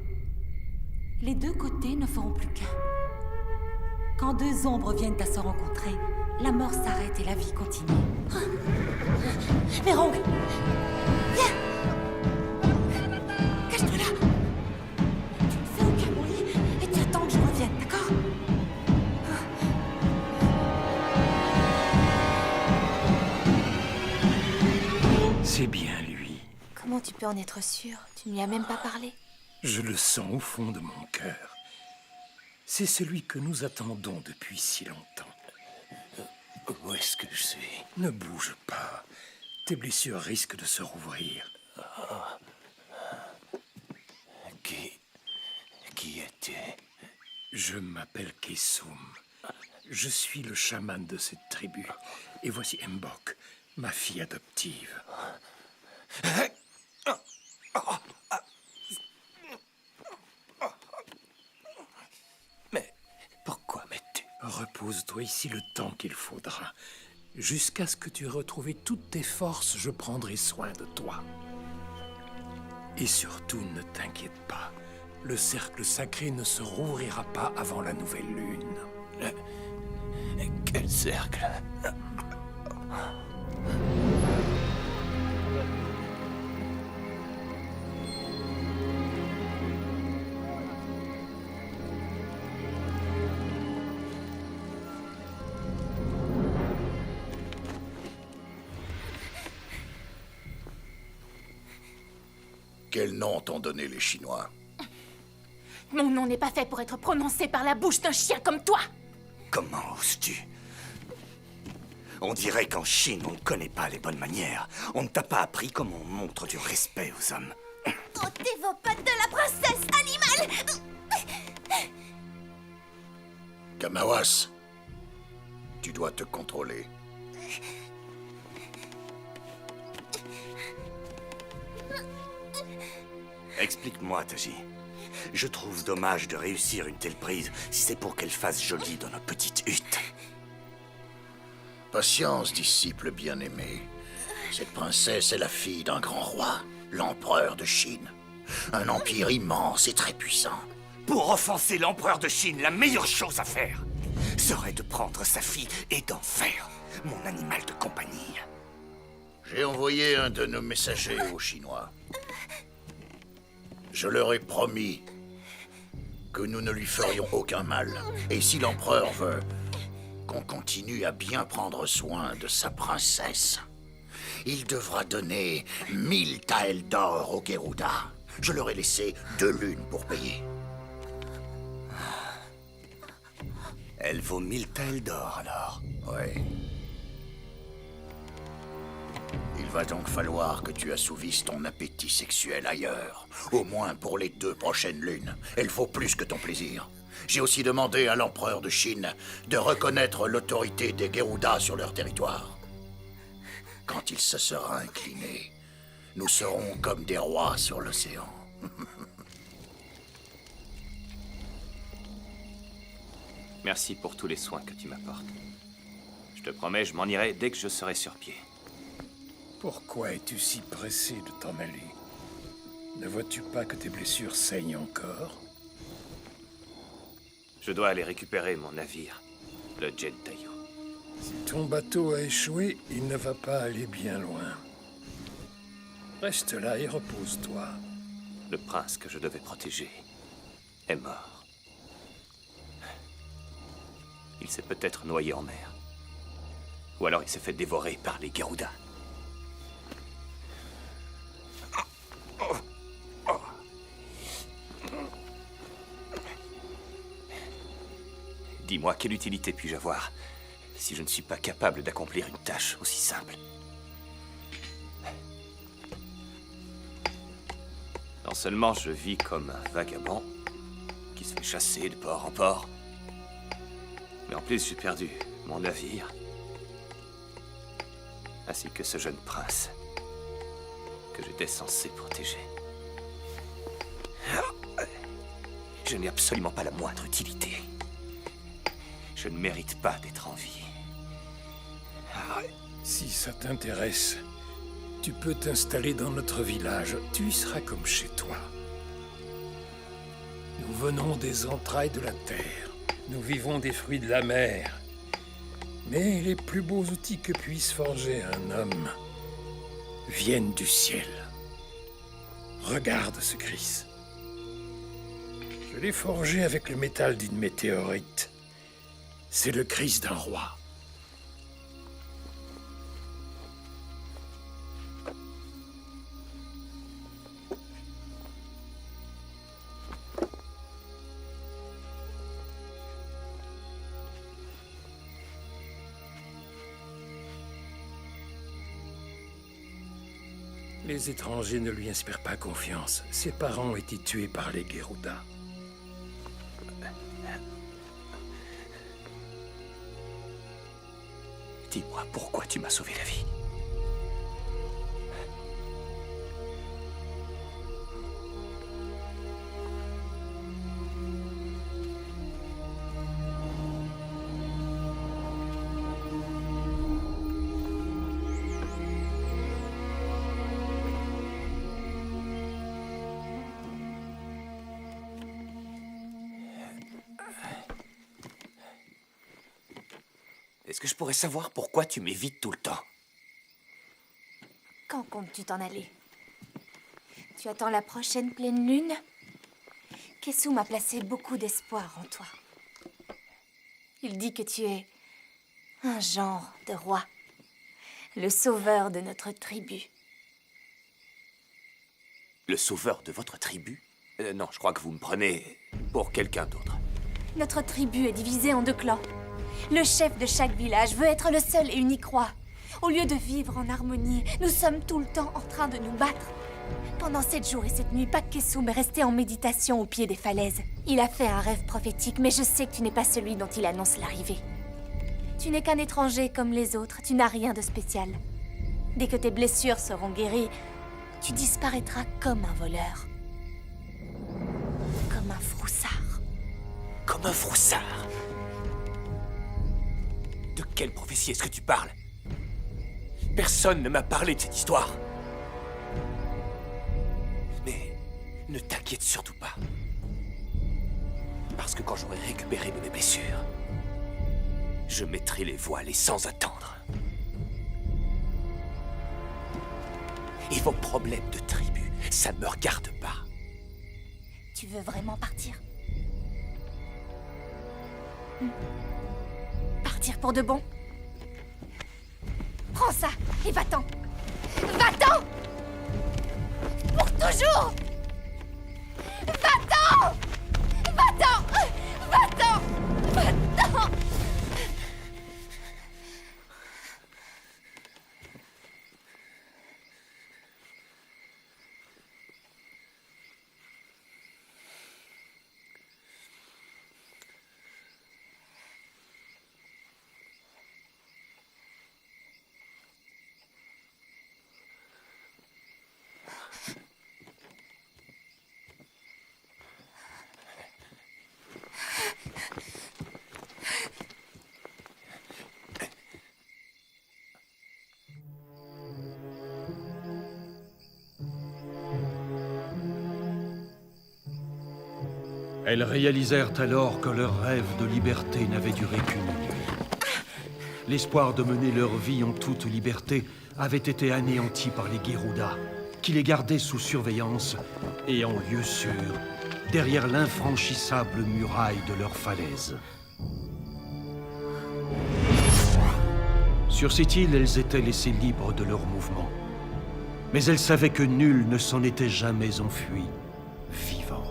les deux côtés ne feront plus qu'un. Quand deux ombres viennent à se rencontrer, la mort s'arrête et la vie continue. Mérong! Viens! Cache-toi là! Tu ne fais aucun bruit et tu attends que je revienne, d'accord? C'est bien lui. Comment tu peux en être sûr? Tu ne lui as même pas parlé. Je le sens au fond de mon cœur. C'est celui que nous attendons depuis si longtemps. Où est-ce que je suis? Ne bouge pas. Tes blessures risquent de se rouvrir. Qui es-tu? Je m'appelle Kesum. Je suis le chaman de cette tribu. Et voici Mbok, ma fille adoptive. Mais pourquoi m'es-tu? Repose-toi ici le temps qu'il faudra. Jusqu'à ce que tu aies retrouvé toutes tes forces, je prendrai soin de toi. Et surtout, ne t'inquiète pas. Le cercle sacré ne se rouvrira pas avant la nouvelle lune. Quel cercle? Quel nom t'ont donné les Chinois? Mon nom n'est pas fait pour être prononcé par la bouche d'un chien comme toi. Comment oses-tu? On dirait qu'en Chine, on ne connaît pas les bonnes manières. On ne t'a pas appris comment on montre du respect aux hommes. Ôtez vos pattes de la princesse, animal! Gamawas, tu dois te contrôler. Explique-moi, Taji. Je trouve dommage de réussir une telle prise si c'est pour qu'elle fasse jolie dans nos petites huttes. Patience, disciple bien-aimé. Cette princesse est la fille d'un grand roi, l'empereur de Chine. Un empire immense et très puissant. Pour offenser l'empereur de Chine, la meilleure chose à faire serait de prendre sa fille et d'en faire mon animal de compagnie. J'ai envoyé un de nos messagers aux Chinois. Je leur ai promis que nous ne lui ferions aucun mal. Et si l'empereur veut qu'on continue à bien prendre soin de sa princesse, il devra donner 1000 taels d'or au Geruda. Je leur ai laissé 2 lunes pour payer. Elle vaut 1000 taels d'or, alors. Ouais. Il va donc falloir que tu assouvisses ton appétit sexuel ailleurs. Au moins pour les 2 prochaines lunes. Elle vaut plus que ton plaisir. J'ai aussi demandé à l'empereur de Chine de reconnaître l'autorité des Geruda sur leur territoire. Quand il se sera incliné, nous serons comme des rois sur l'océan. Merci pour tous les soins que tu m'apportes. Je te promets, je m'en irai dès que je serai sur pied. Pourquoi es-tu si pressé de t'en aller? Ne vois-tu pas que tes blessures saignent encore? Je dois aller récupérer mon navire, le Jen Tayo. Si ton bateau a échoué, il ne va pas aller bien loin. Reste là et repose-toi. Le prince que je devais protéger est mort. Il s'est peut-être noyé en mer. Ou alors il s'est fait dévorer par les Geruda. Dis-moi, quelle utilité puis-je avoir si je ne suis pas capable d'accomplir une tâche aussi simple? Non seulement je vis comme un vagabond qui se fait chasser de port en port, mais en plus j'ai perdu mon navire, ainsi que ce jeune prince que j'étais censé protéger. Je n'ai absolument pas la moindre utilité. Je ne mérite pas d'être en vie. Si ça t'intéresse, tu peux t'installer dans notre village. Tu y seras comme chez toi. Nous venons des entrailles de la terre. Nous vivons des fruits de la mer. Mais les plus beaux outils que puisse forger un homme viennent du ciel. Regarde ce Chris. Je l'ai forgé avec le métal d'une météorite. C'est le Chris d'un roi. Les étrangers ne lui inspirent pas confiance. Ses parents ont été tués par les Geruda. Dis-moi, pourquoi tu m'as sauvé la vie? Est-ce que je pourrais savoir pourquoi tu m'évites tout le temps? Quand comptes-tu t'en aller? Tu attends la prochaine pleine lune? Kesu m'a placé beaucoup d'espoir en toi. Il dit que tu es un genre de roi, le sauveur de notre tribu. Le sauveur de votre tribu? Non, je crois que vous me prenez pour quelqu'un d'autre. Notre tribu est divisée en 2 clans. Le chef de chaque village veut être le seul et unique roi. Au lieu de vivre en harmonie, nous sommes tout le temps en train de nous battre. Pendant 7 jours et cette nuit, Pak Kesum est resté en méditation au pied des falaises. Il a fait un rêve prophétique, mais je sais que tu n'es pas celui dont il annonce l'arrivée. Tu n'es qu'un étranger comme les autres, tu n'as rien de spécial. Dès que tes blessures seront guéries, tu disparaîtras comme un voleur. Comme un froussard. Comme un froussard. De quelle prophétie est-ce que tu parles? Personne ne m'a parlé de cette histoire. Mais ne t'inquiète surtout pas. Parce que quand j'aurai récupéré mes blessures, je mettrai les voiles et sans attendre. Et vos problèmes de tribu, ça ne me regarde pas. Tu veux vraiment partir? Partir pour de bon? Prends ça et va-t'en! Va-t'en! Pour toujours! Va-t'en! Va-t'en! Va-t'en! Va-t'en! Elles réalisèrent alors que leur rêve de liberté n'avait duré qu'une nuit. L'espoir de mener leur vie en toute liberté avait été anéanti par les Geruda, qui les gardaient sous surveillance et en lieu sûr, derrière l'infranchissable muraille de leur falaise. Sur cette île, elles étaient laissées libres de leurs mouvements. Mais elles savaient que nul ne s'en était jamais enfui vivant.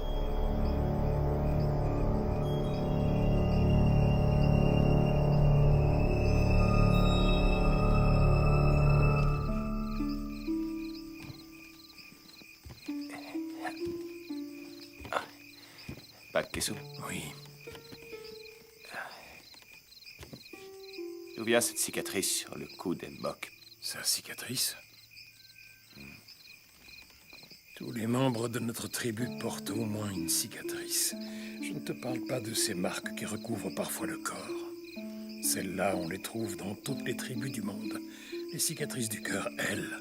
Pak Kesum? Oui. D'où vient cette cicatrice sur le cou d'Emmok? Sa cicatrice? Tous les membres de notre tribu portent au moins une cicatrice. Je ne te parle pas de ces marques qui recouvrent parfois le corps. Celles-là, on les trouve dans toutes les tribus du monde. Les cicatrices du cœur, elles,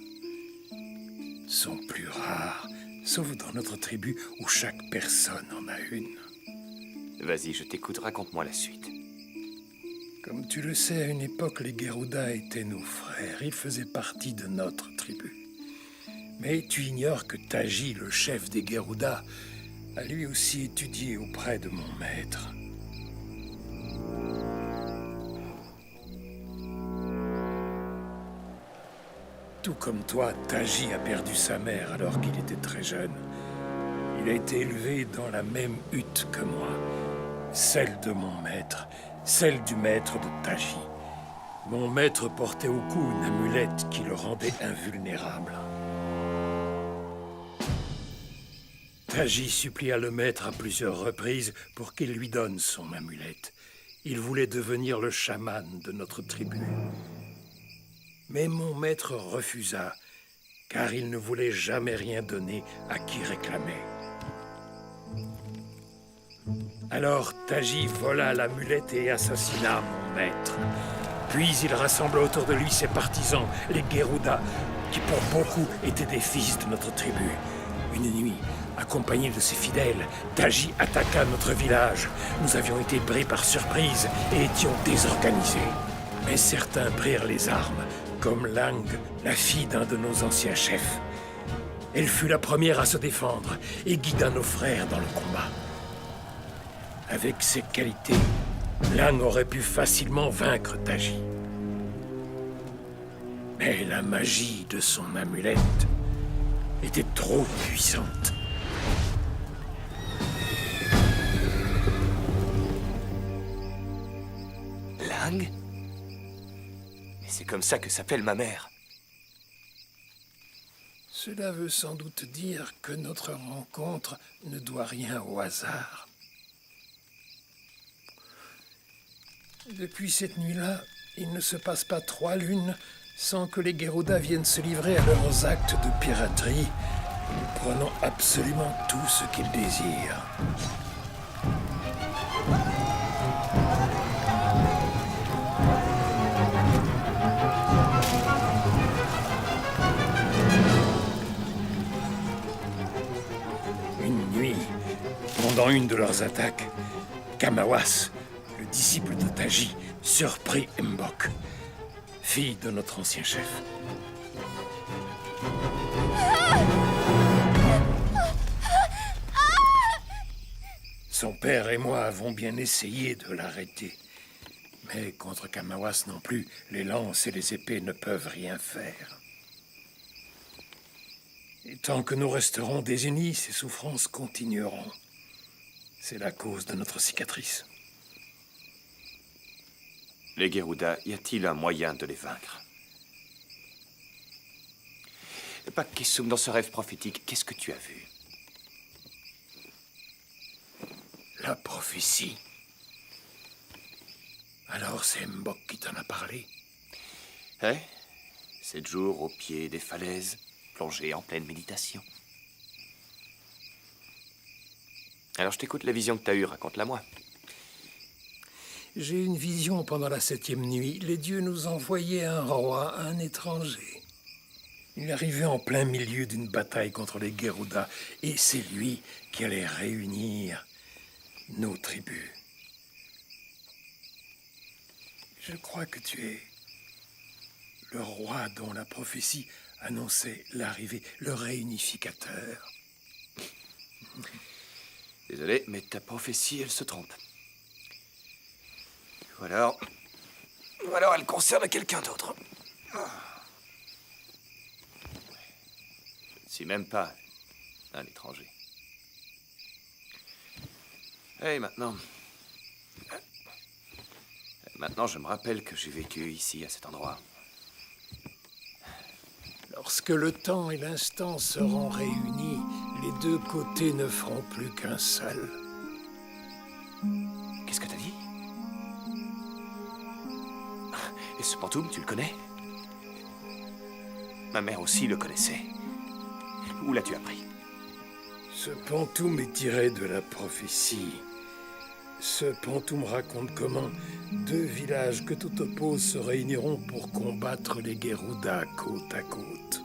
sont plus rares, sauf dans notre tribu où chaque personne en a une. Vas-y, je t'écoute, raconte-moi la suite. Comme tu le sais, à une époque, les Geruda étaient nos frères. Ils faisaient partie de notre tribu. Mais tu ignores que Taji, le chef des Geruda, a lui aussi étudié auprès de mon maître. Tout comme toi, Taji a perdu sa mère alors qu'il était très jeune. Il a été élevé dans la même hutte que moi, celle de mon maître, celle du maître de Taji. Mon maître portait au cou une amulette qui le rendait invulnérable. Taji supplia le maître à plusieurs reprises pour qu'il lui donne son amulette. Il voulait devenir le chaman de notre tribu. Mais mon maître refusa, car il ne voulait jamais rien donner à qui réclamait. Alors Taji vola l'amulette et assassina mon maître. Puis il rassembla autour de lui ses partisans, les Geruda, qui pour beaucoup étaient des fils de notre tribu. Une nuit, accompagné de ses fidèles, Taji attaqua notre village. Nous avions été pris par surprise et étions désorganisés. Mais certains prirent les armes, comme Lang, la fille d'un de nos anciens chefs. Elle fut la première à se défendre et guida nos frères dans le combat. Avec ses qualités, Lang aurait pu facilement vaincre Taji. Mais la magie de son amulette était trop puissante. Lang? Mais c'est comme ça que s'appelle ma mère. Cela veut sans doute dire que notre rencontre ne doit rien au hasard. Depuis cette nuit-là, il ne se passe pas 3 lunes sans que les Geruda viennent se livrer à leurs actes de piraterie, prenant absolument tout ce qu'ils désirent. Une nuit, pendant une de leurs attaques, Kamawas, le disciple de Taji, surprit Mbok, fille de notre ancien chef. Son père et moi avons bien essayé de l'arrêter. Mais contre Kamawas non plus, les lances et les épées ne peuvent rien faire. Et tant que nous resterons désunis, ces souffrances continueront. C'est la cause de notre cicatrice. Les Geruda, y a-t-il un moyen de les vaincre? Pak Kesum, dans ce rêve prophétique, qu'est-ce que tu as vu? La prophétie. Alors c'est Mbok qui t'en a parlé? Hein? 7 jours au pied des falaises, plongé en pleine méditation. Alors je t'écoute, la vision que t'as eue, raconte-la moi. J'ai eu une vision pendant la 7e nuit. Les dieux nous envoyaient un roi, un étranger. Il arrivait en plein milieu d'une bataille contre les Geruda, et c'est lui qui allait réunir nos tribus. Je crois que tu es le roi dont la prophétie annonçait l'arrivée, le réunificateur. Désolé, mais ta prophétie, elle se trompe. Ou alors elle concerne quelqu'un d'autre. Je ne suis même pas un étranger. Et maintenant, je me rappelle que j'ai vécu ici, à cet endroit. Lorsque le temps et l'instant seront réunis, les deux côtés ne feront plus qu'un seul. Qu'est-ce que t'as dit? Et ce pantoum, tu le connais? Ma mère aussi le connaissait. Où l'as-tu appris? Ce pantoum est tiré de la prophétie. Ce pantoum raconte comment 2 villages que tout oppose se réuniront pour combattre les Geruda côte à côte.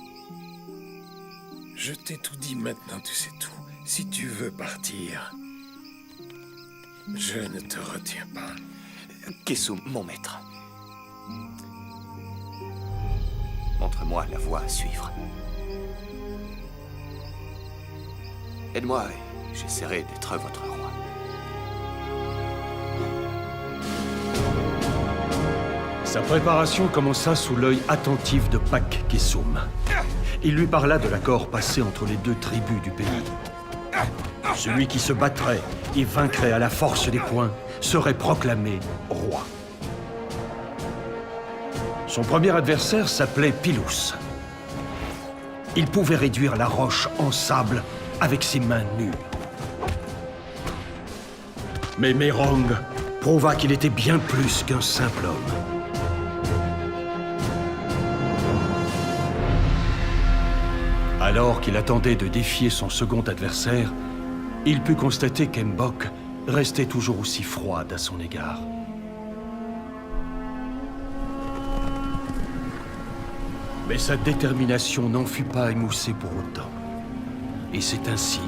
Je t'ai tout dit, maintenant tu sais tout. Si tu veux partir, je ne te retiens pas. Kesum, mon maître. Montre-moi la voie à suivre. Aide-moi et j'essaierai d'être votre roi. Sa préparation commença sous l'œil attentif de Pak Kesum. Il lui parla de l'accord passé entre les 2 tribus du pays. Celui qui se battrait et vaincrait à la force des poings serait proclamé roi. Son premier adversaire s'appelait Pilous. Il pouvait réduire la roche en sable avec ses mains nues. Mais Merong prouva qu'il était bien plus qu'un simple homme. Alors qu'il attendait de défier son second adversaire, il put constater qu'Mbok restait toujours aussi froide à son égard. Mais sa détermination n'en fut pas émoussée pour autant. Et c'est ainsi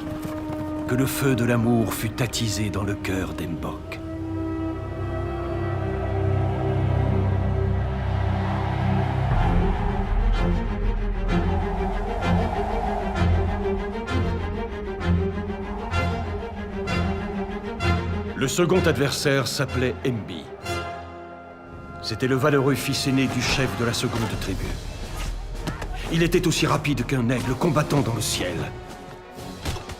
que le feu de l'amour fut attisé dans le cœur d'Mbok. Le second adversaire s'appelait Mbi. C'était le valeureux fils aîné du chef de la seconde tribu. Il était aussi rapide qu'un aigle combattant dans le ciel.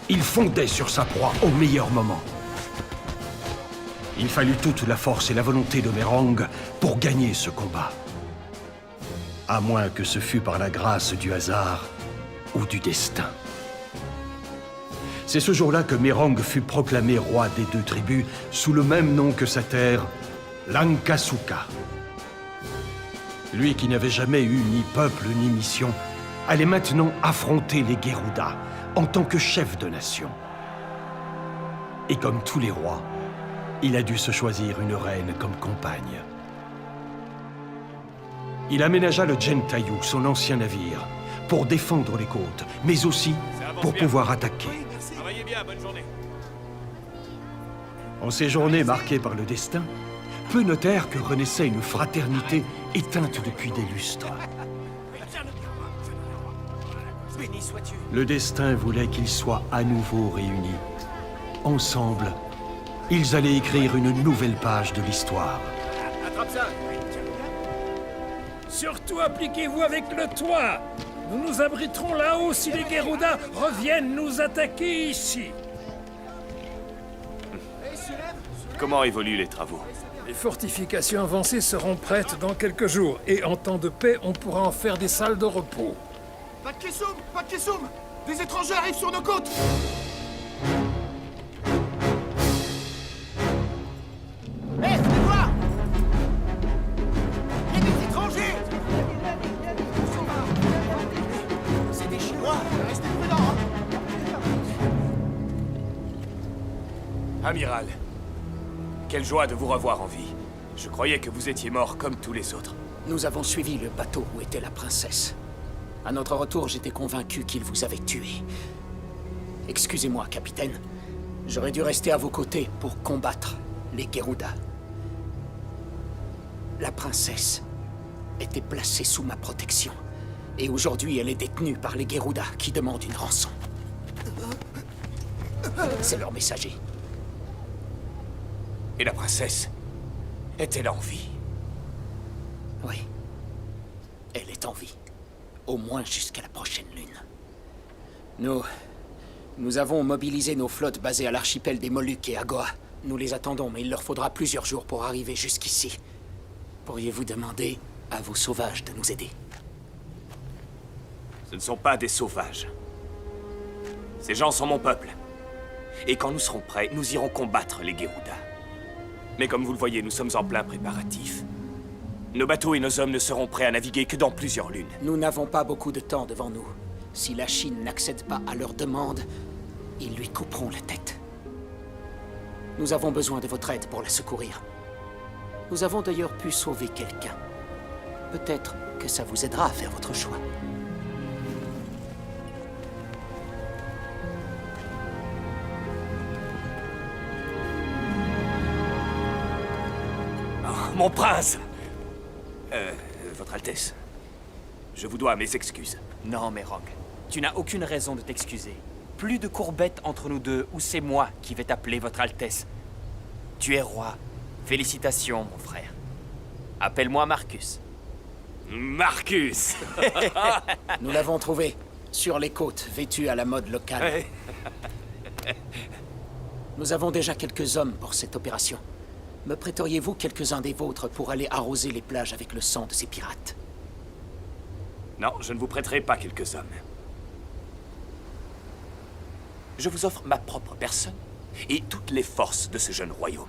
Il fondait sur sa proie au meilleur moment. Il fallut toute la force et la volonté de Merong pour gagner ce combat. À moins que ce fût par la grâce du hasard ou du destin. C'est ce jour-là que Mérang fut proclamé roi des 2 tribus sous le même nom que sa terre, Lankasuka. Lui qui n'avait jamais eu ni peuple ni mission, allait maintenant affronter les Geruda en tant que chef de nation. Et comme tous les rois, il a dû se choisir une reine comme compagne. Il aménagea le Gentayu, son ancien navire, pour défendre les côtes, mais aussi pour pouvoir attaquer. Travaillez bien, bonne journée. En ces journées marquées par le destin, peu notèrent que renaissait une fraternité éteinte depuis des lustres. Le destin voulait qu'ils soient à nouveau réunis. Ensemble, ils allaient écrire une nouvelle page de l'histoire. Attrape ça. Surtout appliquez-vous avec le toit. Nous nous abriterons là-haut si les Geruda reviennent nous attaquer ici. Comment évoluent les travaux? Les fortifications avancées seront prêtes dans quelques jours, et en temps de paix, on pourra en faire des salles de repos. Pas de Kessoum! Pas de Kessoum! Des étrangers arrivent sur nos côtes! Hé, venez voir! Il y a des étrangers! C'est des Chinois! Restez prudents! Amiral, quelle joie de vous revoir en vie. Je croyais que vous étiez mort comme tous les autres. Nous avons suivi le bateau où était la princesse. À notre retour, j'étais convaincu qu'il vous avait tué. Excusez-moi, capitaine. J'aurais dû rester à vos côtés pour combattre les Geruda. La princesse était placée sous ma protection. Et aujourd'hui, elle est détenue par les Geruda qui demandent une rançon. C'est leur messager. Et la princesse est-elle en vie? Oui. Elle est en vie. Au moins jusqu'à la prochaine lune. Nous avons mobilisé nos flottes basées à l'archipel des Moluques et à Goa. Nous les attendons, mais il leur faudra plusieurs jours pour arriver jusqu'ici. Pourriez-vous demander à vos sauvages de nous aider? Ce ne sont pas des sauvages. Ces gens sont mon peuple. Et quand nous serons prêts, nous irons combattre les Geruda. Mais comme vous le voyez, nous sommes en plein préparatif. Nos bateaux et nos hommes ne seront prêts à naviguer que dans plusieurs lunes. Nous n'avons pas beaucoup de temps devant nous. Si la Chine n'accède pas à leur demande, ils lui couperont la tête. Nous avons besoin de votre aide pour la secourir. Nous avons d'ailleurs pu sauver quelqu'un. Peut-être que ça vous aidera à faire votre choix. Oh, mon prince! Votre Altesse, je vous dois mes excuses. Non, Mérang, tu n'as aucune raison de t'excuser. Plus de courbettes entre nous deux, ou c'est moi qui vais t'appeler Votre Altesse. Tu es roi. Félicitations, mon frère. Appelle-moi Marcus. Marcus! Nous l'avons trouvé, sur les côtes, vêtu à la mode locale. Nous avons déjà quelques hommes pour cette opération. Me prêteriez-vous quelques-uns des vôtres pour aller arroser les plages avec le sang de ces pirates? Non, je ne vous prêterai pas quelques hommes. Je vous offre ma propre personne et toutes les forces de ce jeune royaume.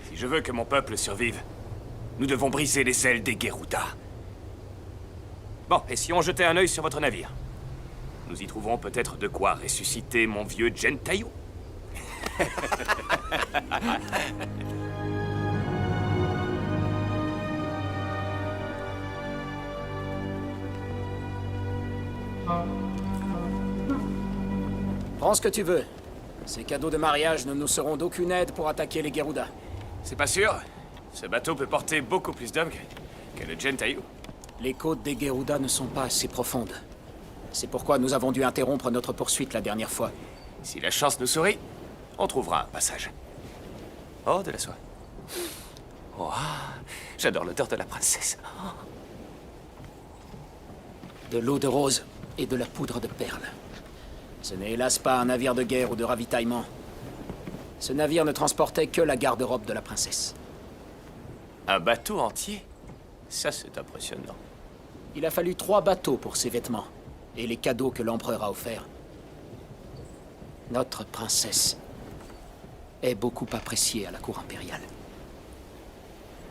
Si je veux que mon peuple survive, nous devons briser les ailes des Geruda. Bon, et si on jetait un œil sur votre navire? Nous y trouverons peut-être de quoi ressusciter mon vieux Gentayu. Prends ce que tu veux. Ces cadeaux de mariage ne nous seront d'aucune aide pour attaquer les Geruda. C'est pas sûr. Ce bateau peut porter beaucoup plus d'hommes que le Gentayu. Les côtes des Geruda ne sont pas assez profondes. C'est pourquoi nous avons dû interrompre notre poursuite la dernière fois. Si la chance nous sourit, on trouvera un passage. Oh, de la soie. Oh, j'adore l'odeur de la princesse. De l'eau de rose et de la poudre de perles. Ce n'est hélas pas un navire de guerre ou de ravitaillement. Ce navire ne transportait que la garde-robe de la princesse. Un bateau entier? Ça, c'est impressionnant. Il a fallu 3 bateaux pour ces vêtements. et les cadeaux que l'empereur a offerts. Notre princesse est beaucoup appréciée à la cour impériale.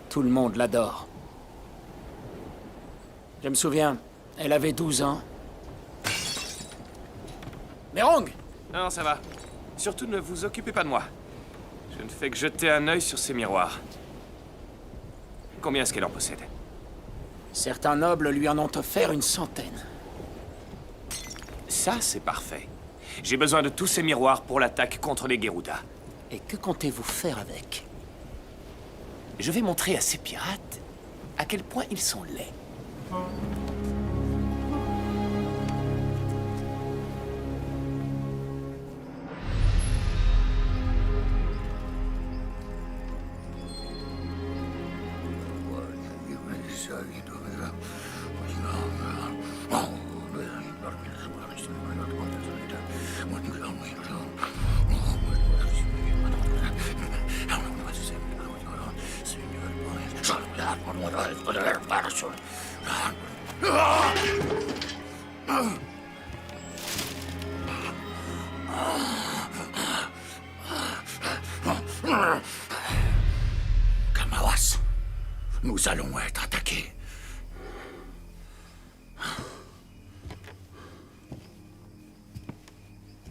Tout le monde l'adore. Je me souviens, elle avait 12 ans. Mérong! Non, ça va. Surtout ne vous occupez pas de moi. Je ne fais que jeter un œil sur ces miroirs. Combien est-ce qu'elle en possède? Certains nobles lui en ont offert une centaine. Ça, c'est parfait. J'ai besoin de tous ces miroirs pour l'attaque contre les Geruda. Et que comptez-vous faire avec? Je vais montrer à ces pirates à quel point ils sont laids. Kamawas, nous allons être attaqués.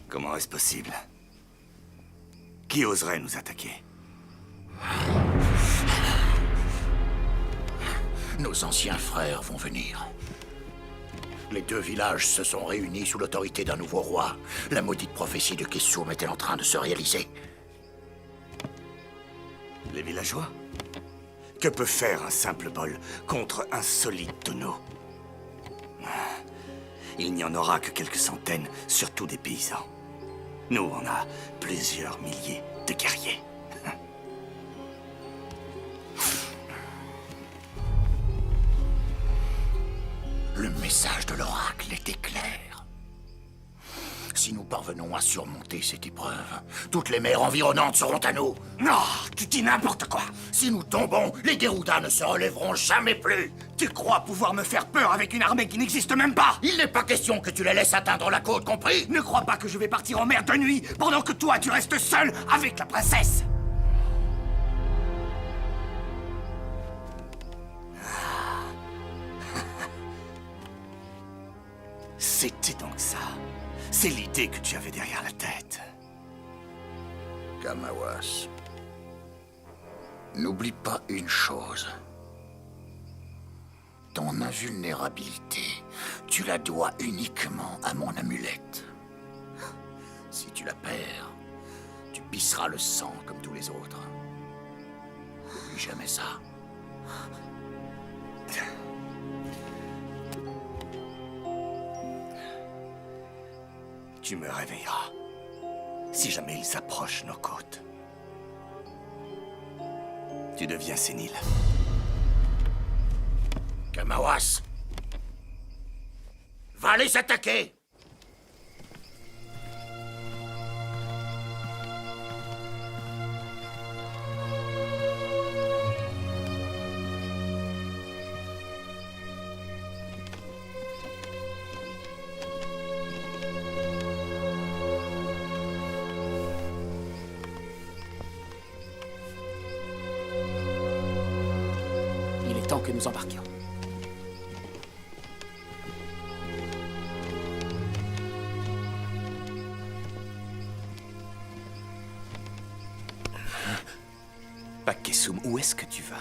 Comment est-ce possible? Qui oserait nous attaquer? Nos anciens frères vont venir. Les deux villages se sont réunis sous l'autorité d'un nouveau roi. La maudite prophétie de Kessoum est-elle en train de se réaliser? Les villageois? Que peut faire un simple bol contre un solide tonneau? Il n'y en aura que quelques centaines, surtout des paysans. Nous, on a plusieurs milliers de guerriers. Le message de l'oracle était clair. Si nous parvenons à surmonter cette épreuve, toutes les mers environnantes seront à nous. Non, tu dis n'importe quoi. Si nous tombons, les Geruda ne se relèveront jamais plus. Tu crois pouvoir me faire peur avec une armée qui n'existe même pas? Il n'est pas question que tu les laisses atteindre la côte, compris? Ne crois pas que je vais partir en mer de nuit pendant que toi, tu restes seul avec la princesse. C'était donc ça. C'est l'idée que tu avais derrière la tête. Kamawas, n'oublie pas une chose. Ton invulnérabilité, tu la dois uniquement à mon amulette. Si tu la perds, tu pisseras le sang comme tous les autres. N'oublie jamais ça. Tu me réveilleras si jamais ils approchent nos côtes. Tu deviens sénile. Kamawas, va les attaquer! Il est temps que nous embarquions. Kessoum, où est-ce que tu vas?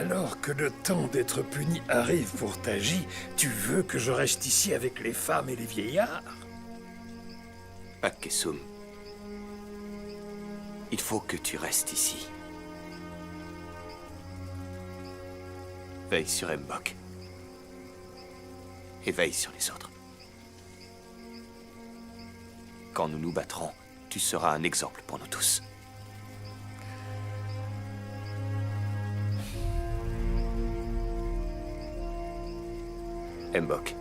Alors que le temps d'être puni arrive pour Taji, tu veux que je reste ici avec les femmes et les vieillards? Kessoum, il faut que tu restes ici. Veille sur Mbok. Et veille sur les autres. Quand nous nous battrons, tu seras un exemple pour nous tous. Mbok.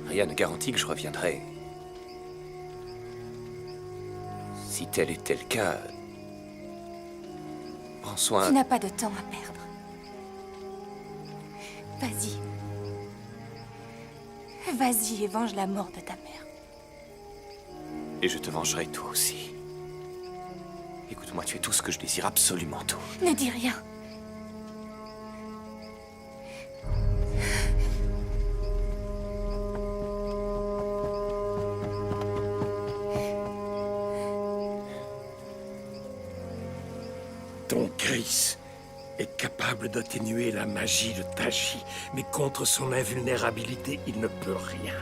Rien ne garantit que je reviendrai. Si tel était le cas, prends soin... Tu n'as pas de temps à perdre. Vas-y. Vas-y et venge la mort de ta mère. Et je te vengerai toi aussi. Écoute-moi, tu es tout ce que je désire, absolument tout. Ne dis rien. Ton Chris est capable d'atténuer la magie de Taji, mais contre son invulnérabilité, il ne peut rien.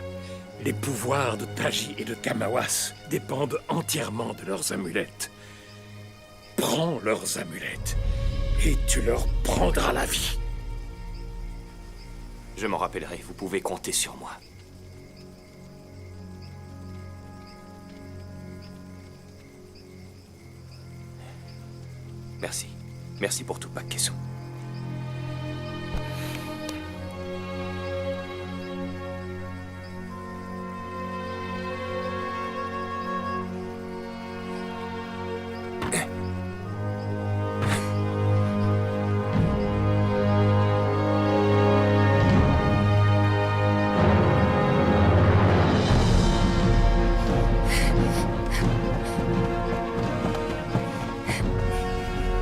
Les pouvoirs de Taji et de Kamawas dépendent entièrement de leurs amulettes. Prends leurs amulettes et tu leur prendras la vie. Je m'en rappellerai, vous pouvez compter sur moi. Merci. Merci pour tout, Pac-Kessu.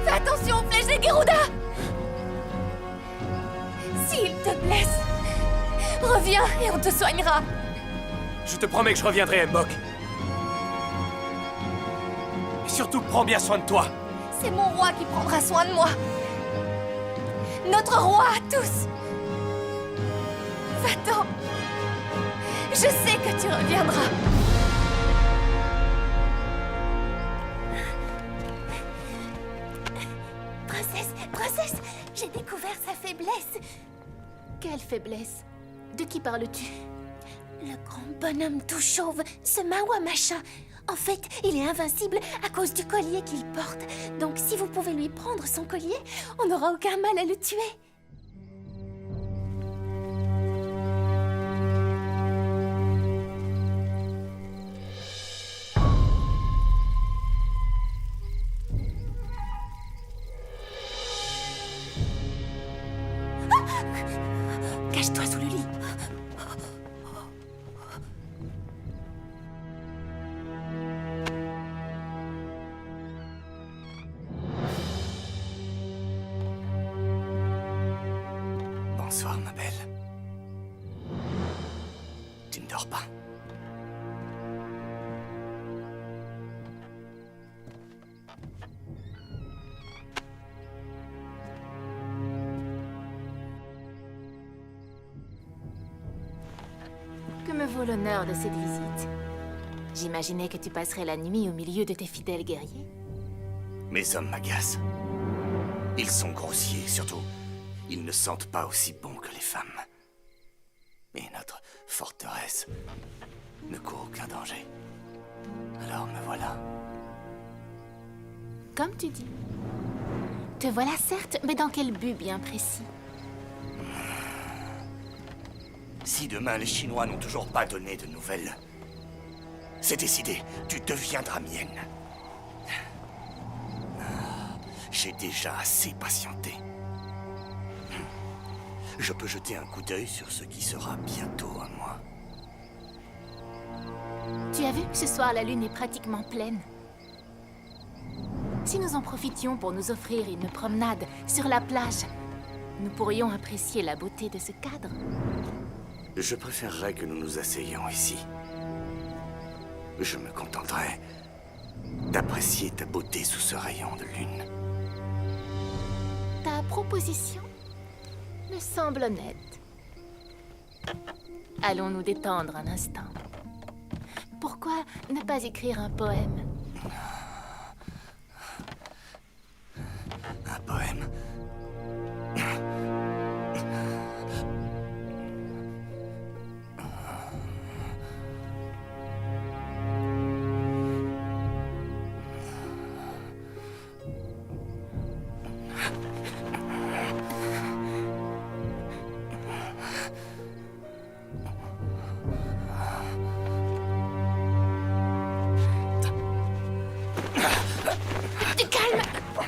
Fais attention aux flèches des Geruda! S'il te blesse, reviens et on te soignera. Je te promets que je reviendrai, Mbok. Et surtout, prends bien soin de toi. C'est mon roi qui prendra soin de moi. Notre roi à tous. Va-t'en. Je sais que tu reviendras. Princesse, j'ai découvert sa faiblesse. Quelle faiblesse? De qui parles-tu? Le grand bonhomme tout chauve, ce Mawa machin. En fait, il est invincible à cause du collier qu'il porte. Donc si vous pouvez lui prendre son collier, on n'aura aucun mal à le tuer. Cache-toi sous le lit. Bonsoir, ma belle. Tu ne dors pas? Que me vaut l'honneur de cette visite? J'imaginais que tu passerais la nuit au milieu de tes fidèles guerriers. Mes hommes m'agacent. Ils sont grossiers, surtout, ils ne sentent pas aussi bon que les femmes. Mais notre forteresse ne court aucun danger. Alors me voilà. Comme tu dis. Te voilà certes, mais dans quel but bien précis? Si demain les Chinois n'ont toujours pas donné de nouvelles, c'est décidé, tu deviendras mienne. J'ai déjà assez patienté. Je peux jeter un coup d'œil sur ce qui sera bientôt à moi. Tu as vu que ce soir la lune est pratiquement pleine. Si nous en profitions pour nous offrir une promenade sur la plage, nous pourrions apprécier la beauté de ce cadre. Je préférerais que nous nous asseyions ici. Je me contenterai d'apprécier ta beauté sous ce rayon de lune. Ta proposition me semble honnête. Allons nous détendre un instant. Pourquoi ne pas écrire un poème? Un poème?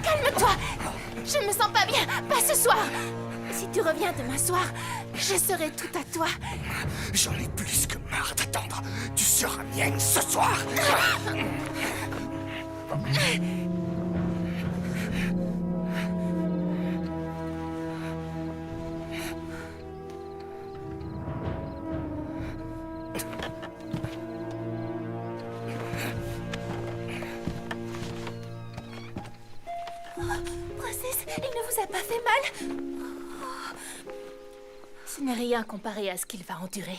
Calme-toi! Je me sens pas bien, pas ce soir! Si tu reviens demain soir, je serai tout à toi. J'en ai plus que marre d'attendre. Tu seras mienne ce soir. Princesse, il ne vous a pas fait mal? Ce n'est rien comparé à ce qu'il va endurer.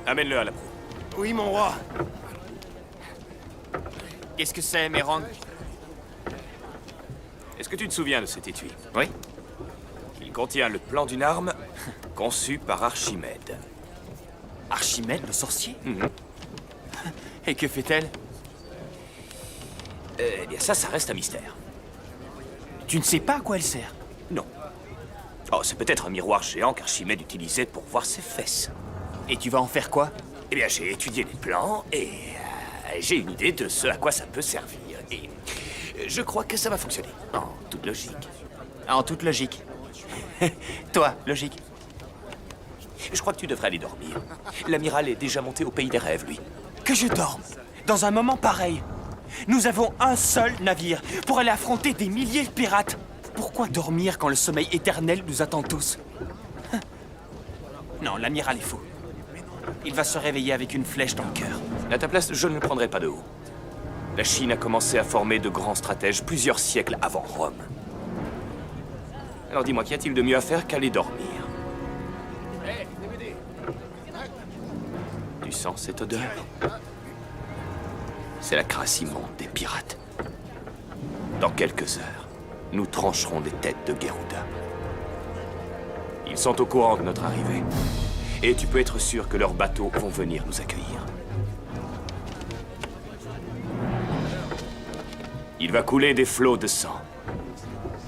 Amène-le à la proue. Oui, mon roi. Qu'est-ce que c'est, Mérang? Est-ce que tu te souviens de cet étui? Oui. Il contient le plan d'une arme conçue par Archimède. Archimède, le sorcier? Mhm. Et que fait-elle? Eh bien, ça reste un mystère. Tu ne sais pas à quoi elle sert? Non. Oh, c'est peut-être un miroir géant qu'Archimède utilisait pour voir ses fesses. Et tu vas en faire quoi? Eh bien, j'ai étudié les plans et j'ai une idée de ce à quoi ça peut servir. Et je crois que ça va fonctionner, en toute logique. En toute logique. Toi, logique. Je crois que tu devrais aller dormir. L'amiral est déjà monté au pays des rêves, lui. Que je dorme? Dans un moment pareil? Nous avons un seul navire pour aller affronter des milliers de pirates. Pourquoi dormir quand le sommeil éternel nous attend tous? Non, l'amiral est fou. Il va se réveiller avec une flèche dans le cœur. À ta place, je ne le prendrai pas de haut. La Chine a commencé à former de grands stratèges plusieurs siècles avant Rome. Alors dis-moi, qu'y a-t-il de mieux à faire qu'aller dormir? Tu sens cette odeur? C'est la crasse immonde des pirates. Dans quelques heures, nous trancherons des têtes de Geruda. Ils sont au courant de notre arrivée. Et tu peux être sûr que leurs bateaux vont venir nous accueillir. Il va couler des flots de sang.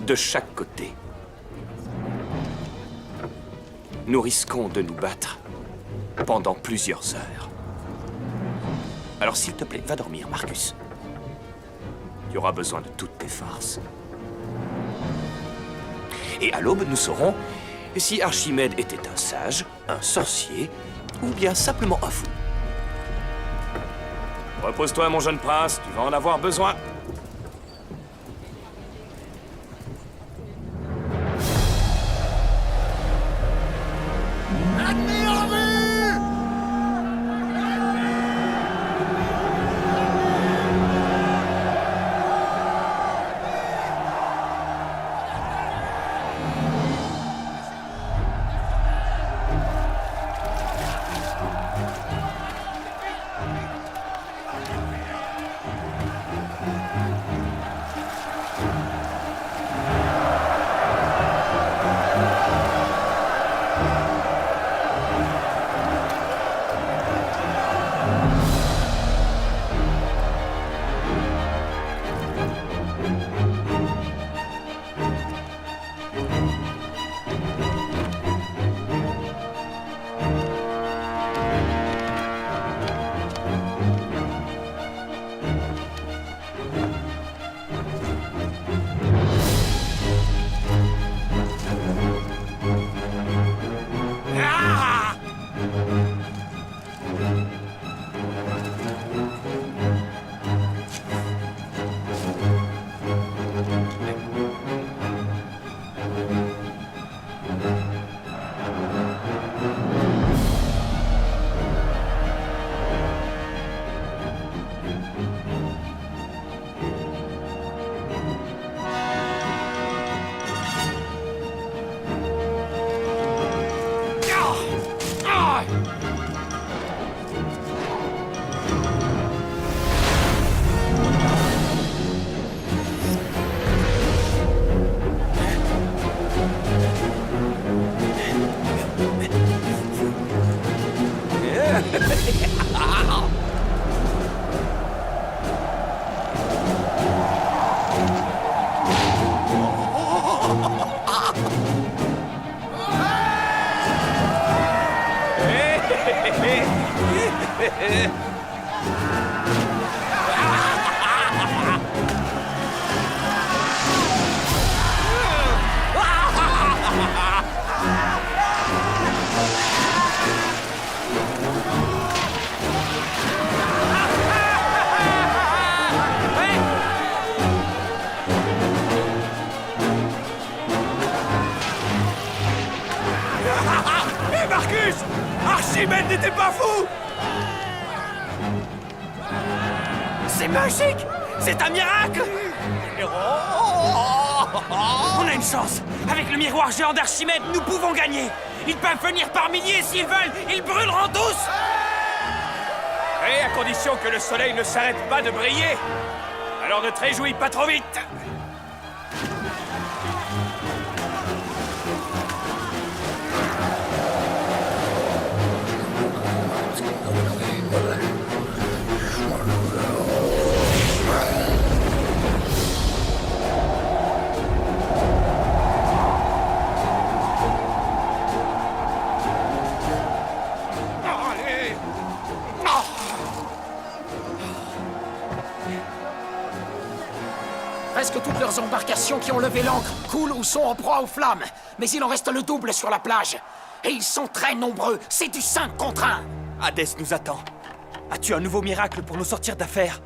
De chaque côté. Nous risquons de nous battre pendant plusieurs heures. Alors s'il te plaît, va dormir, Marcus. Tu auras besoin de toutes tes forces. Et à l'aube, nous saurons si Archimède était un sage, un sorcier, ou bien simplement un fou. Repose-toi, mon jeune prince, tu vas en avoir besoin. Hé Marcus! Archimède n'était pas fou! C'est magique! C'est un miracle! On a une chance! Avec le miroir géant d'Archimède, nous pouvons gagner! Ils peuvent venir par milliers s'ils veulent! Ils brûleront tous! Et à condition que le soleil ne s'arrête pas de briller! Alors ne te réjouis pas trop vite! Presque toutes leurs embarcations qui ont levé l'ancre coulent ou sont en proie aux flammes. Mais il en reste le double sur la plage. Et ils sont très nombreux. C'est du 5 contre 1. Hadès nous attend. As-tu un nouveau miracle pour nous sortir d'affaire?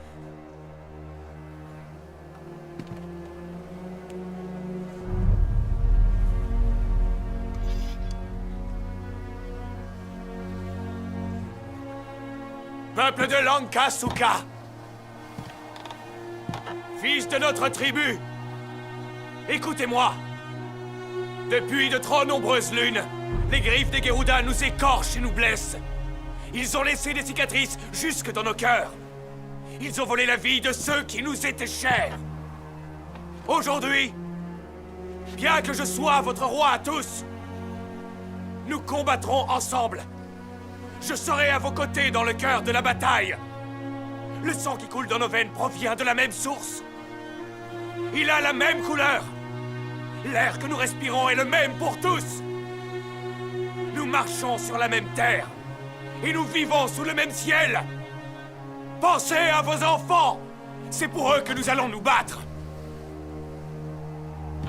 Peuple de Lankasuka! Fils de notre tribu! Écoutez-moi! Depuis de trop nombreuses lunes, les griffes des Geruda nous écorchent et nous blessent. Ils ont laissé des cicatrices jusque dans nos cœurs. Ils ont volé la vie de ceux qui nous étaient chers. Aujourd'hui, bien que je sois votre roi à tous, nous combattrons ensemble. Je serai à vos côtés dans le cœur de la bataille. Le sang qui coule dans nos veines provient de la même source. Il a la même couleur. L'air que nous respirons est le même pour tous. Nous marchons sur la même terre. Et nous vivons sous le même ciel. Pensez à vos enfants. C'est pour eux que nous allons nous battre.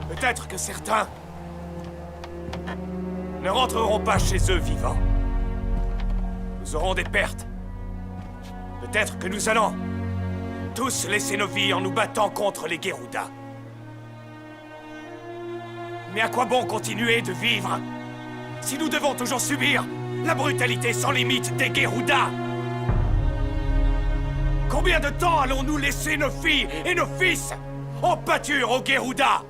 Peut-être que certains ne rentreront pas chez eux vivants. Nous aurons des pertes. Peut-être que nous allons tous laisser nos vies en nous battant contre les Geruda. Mais à quoi bon continuer de vivre si nous devons toujours subir la brutalité sans limite des Geruda? Combien de temps allons-nous laisser nos filles et nos fils en pâture aux Geruda?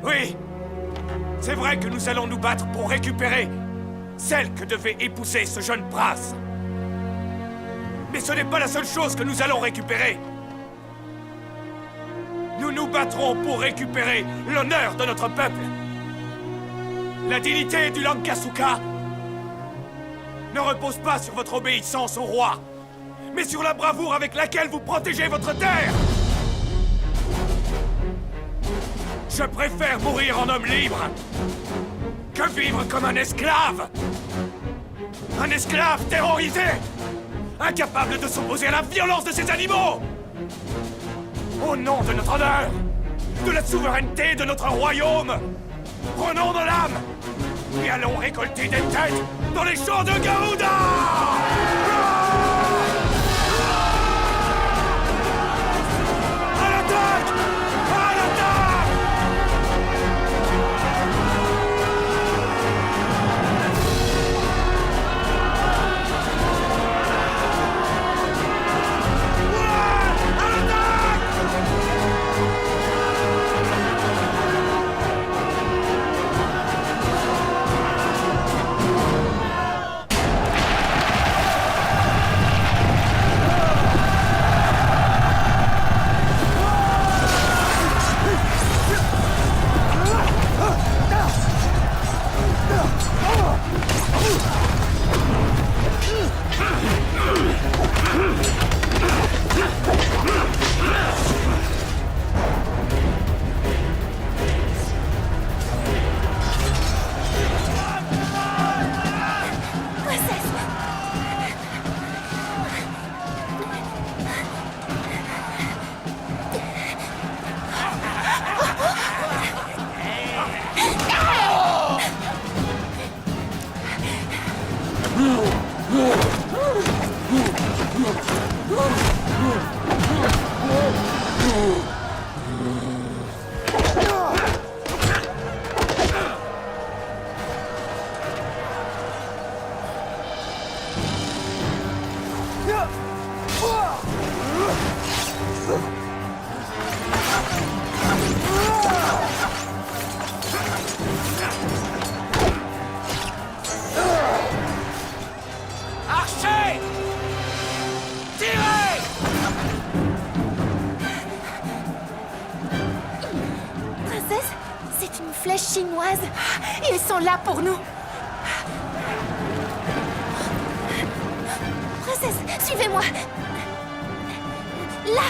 Oui, c'est vrai que nous allons nous battre pour récupérer celle que devait épouser ce jeune prince. Mais ce n'est pas la seule chose que nous allons récupérer. Nous nous battrons pour récupérer l'honneur de notre peuple. La dignité du Lankasuka ne repose pas sur votre obéissance au roi, mais sur la bravoure avec laquelle vous protégez votre terre. Je préfère mourir en homme libre que vivre comme un esclave. Un esclave terrorisé, incapable de s'opposer à la violence de ces animaux. Au nom de notre honneur, de la souveraineté de notre royaume, prenons nos lames et allons récolter des têtes dans les champs de Geruda! À l'attaque! À l'attaque! Une flèche chinoise. Ils sont là pour nous. Princesse, suivez-moi. Là.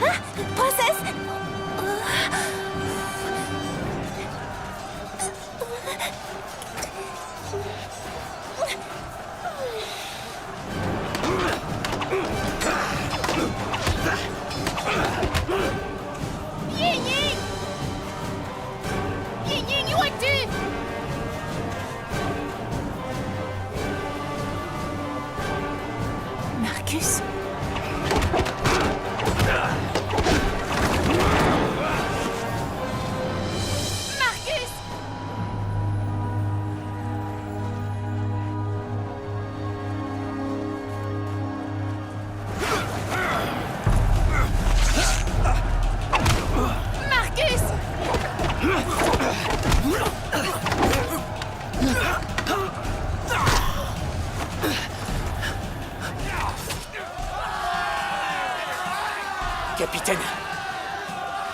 Hein? Princesse. Marcus? Marcus! Marcus! Capitaine,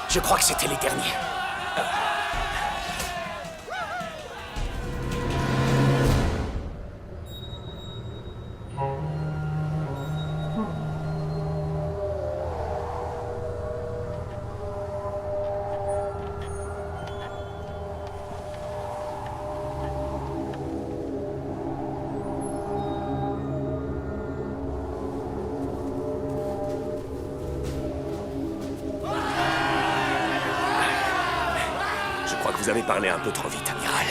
je crois que c'était les derniers. Vous avez parlé un peu trop vite, amiral.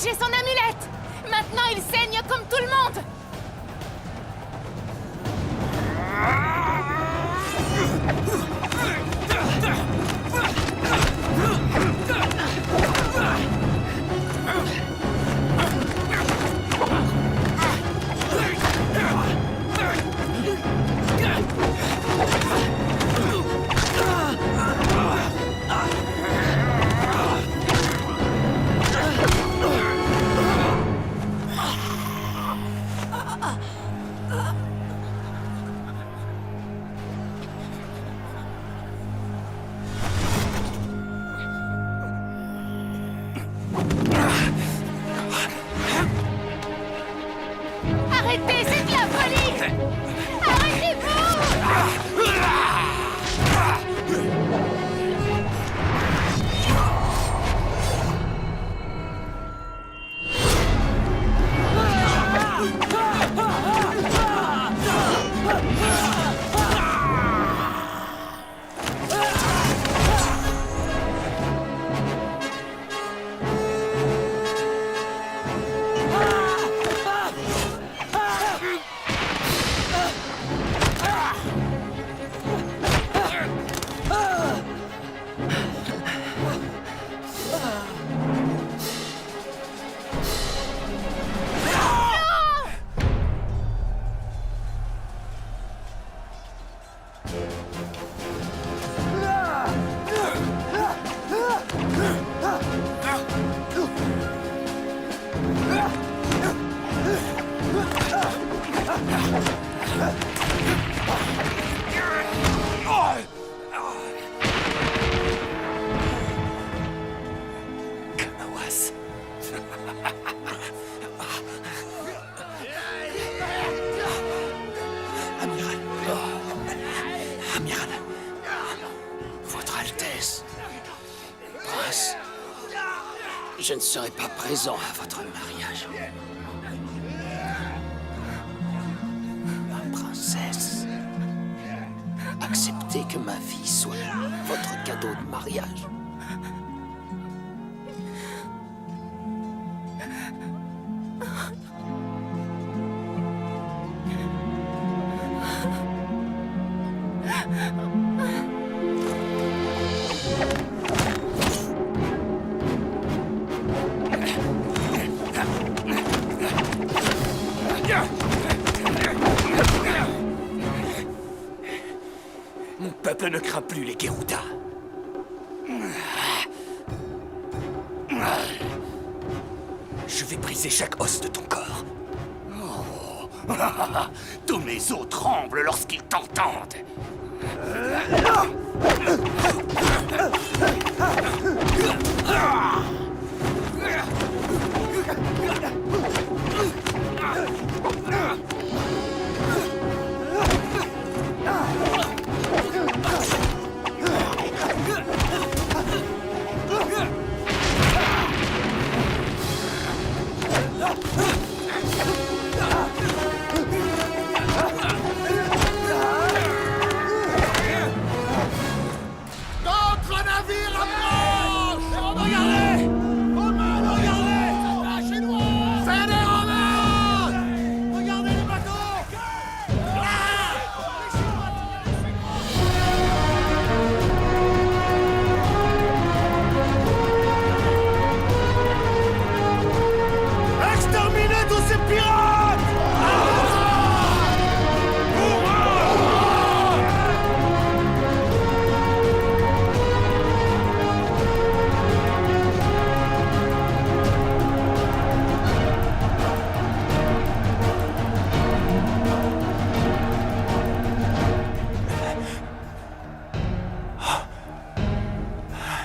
J'ai son amulette! Maintenant, il saigne comme tout le monde! Arrêtez, c'est de la folie! Arrêtez-vous! Je ne serai pas présent à votre mariage. Ma princesse. princesse. Acceptez que ma vie soit votre cadeau de mariage. Mon peuple ne craint plus les Geruda. Je vais briser chaque os de ton corps. Oh. Tous mes os tremblent lorsqu'ils t'entendent. D'autres navires approchent! Regardez! Romains, regardez! La chinoise! C'est des Romains! Regardez les bateaux! Exterminez tous ces pirates!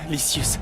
Lycius.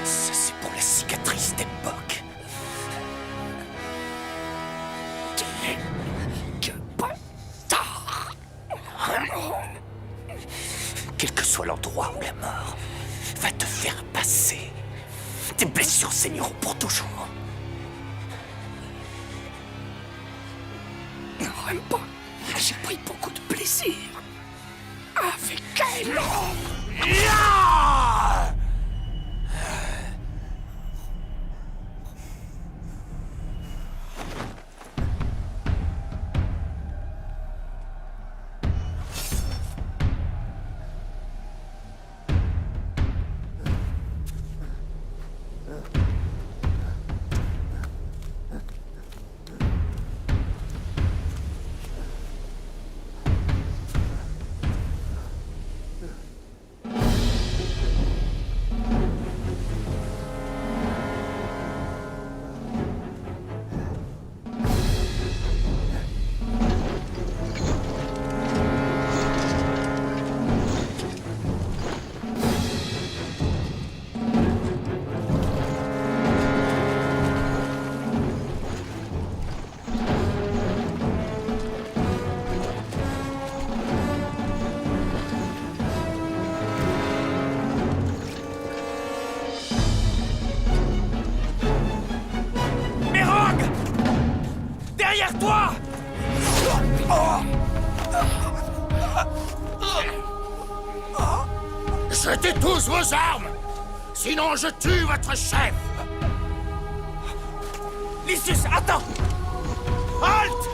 Ça, c'est pour la cicatrice d'époque. Quel bâtard! Quel que soit l'endroit où la mort va te faire passer, tes blessures saigneront pour toujours. Non, même pas. J'ai pris beaucoup de plaisir avec elle. Yeah! Derrière toi! Jetez tous vos armes! Sinon je tue votre chef! Lycius, attends! Halte!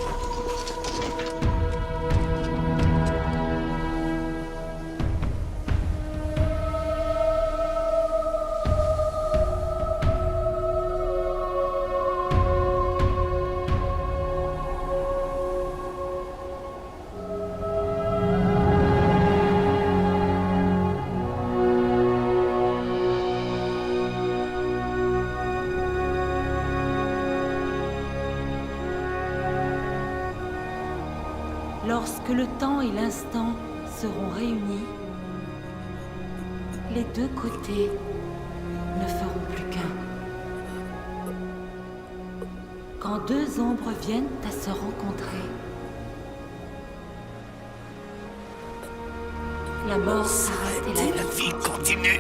Lorsque le temps et l'instant seront réunis, les deux côtés ne feront plus qu'un. Quand deux ombres viennent à se rencontrer, la mort s'arrête et la vie continue.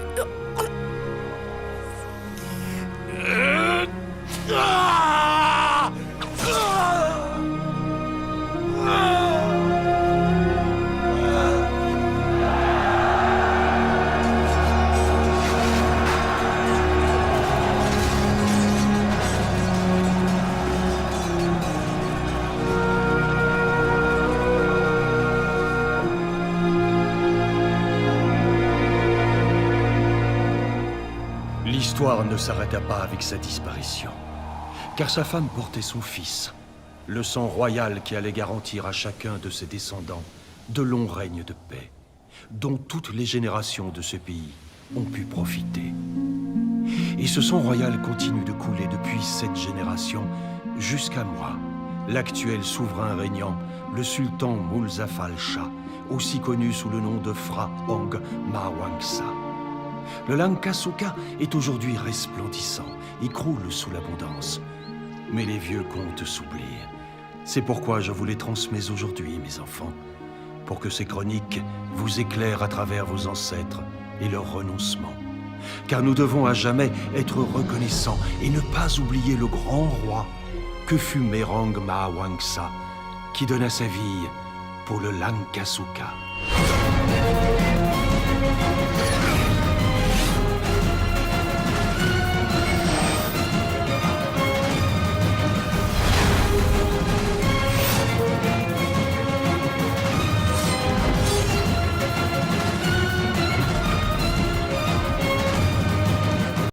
L'histoire ne s'arrêta pas avec sa disparition, car sa femme portait son fils, le sang royal qui allait garantir à chacun de ses descendants de longs règnes de paix, dont toutes les générations de ce pays ont pu profiter. Et ce sang royal continue de couler depuis cette génération jusqu'à moi, l'actuel souverain régnant, le sultan Mulzafal Shah, aussi connu sous le nom de Phra Ong Mahawangsa. Le Lankasuka est aujourd'hui resplendissant et croule sous l'abondance. Mais les vieux contes s'oublient. C'est pourquoi je vous les transmets aujourd'hui, mes enfants, pour que ces chroniques vous éclairent à travers vos ancêtres et leurs renoncements. Car nous devons à jamais être reconnaissants et ne pas oublier le grand roi que fut Merang Mahawangsa, qui donna sa vie pour le Lankasuka.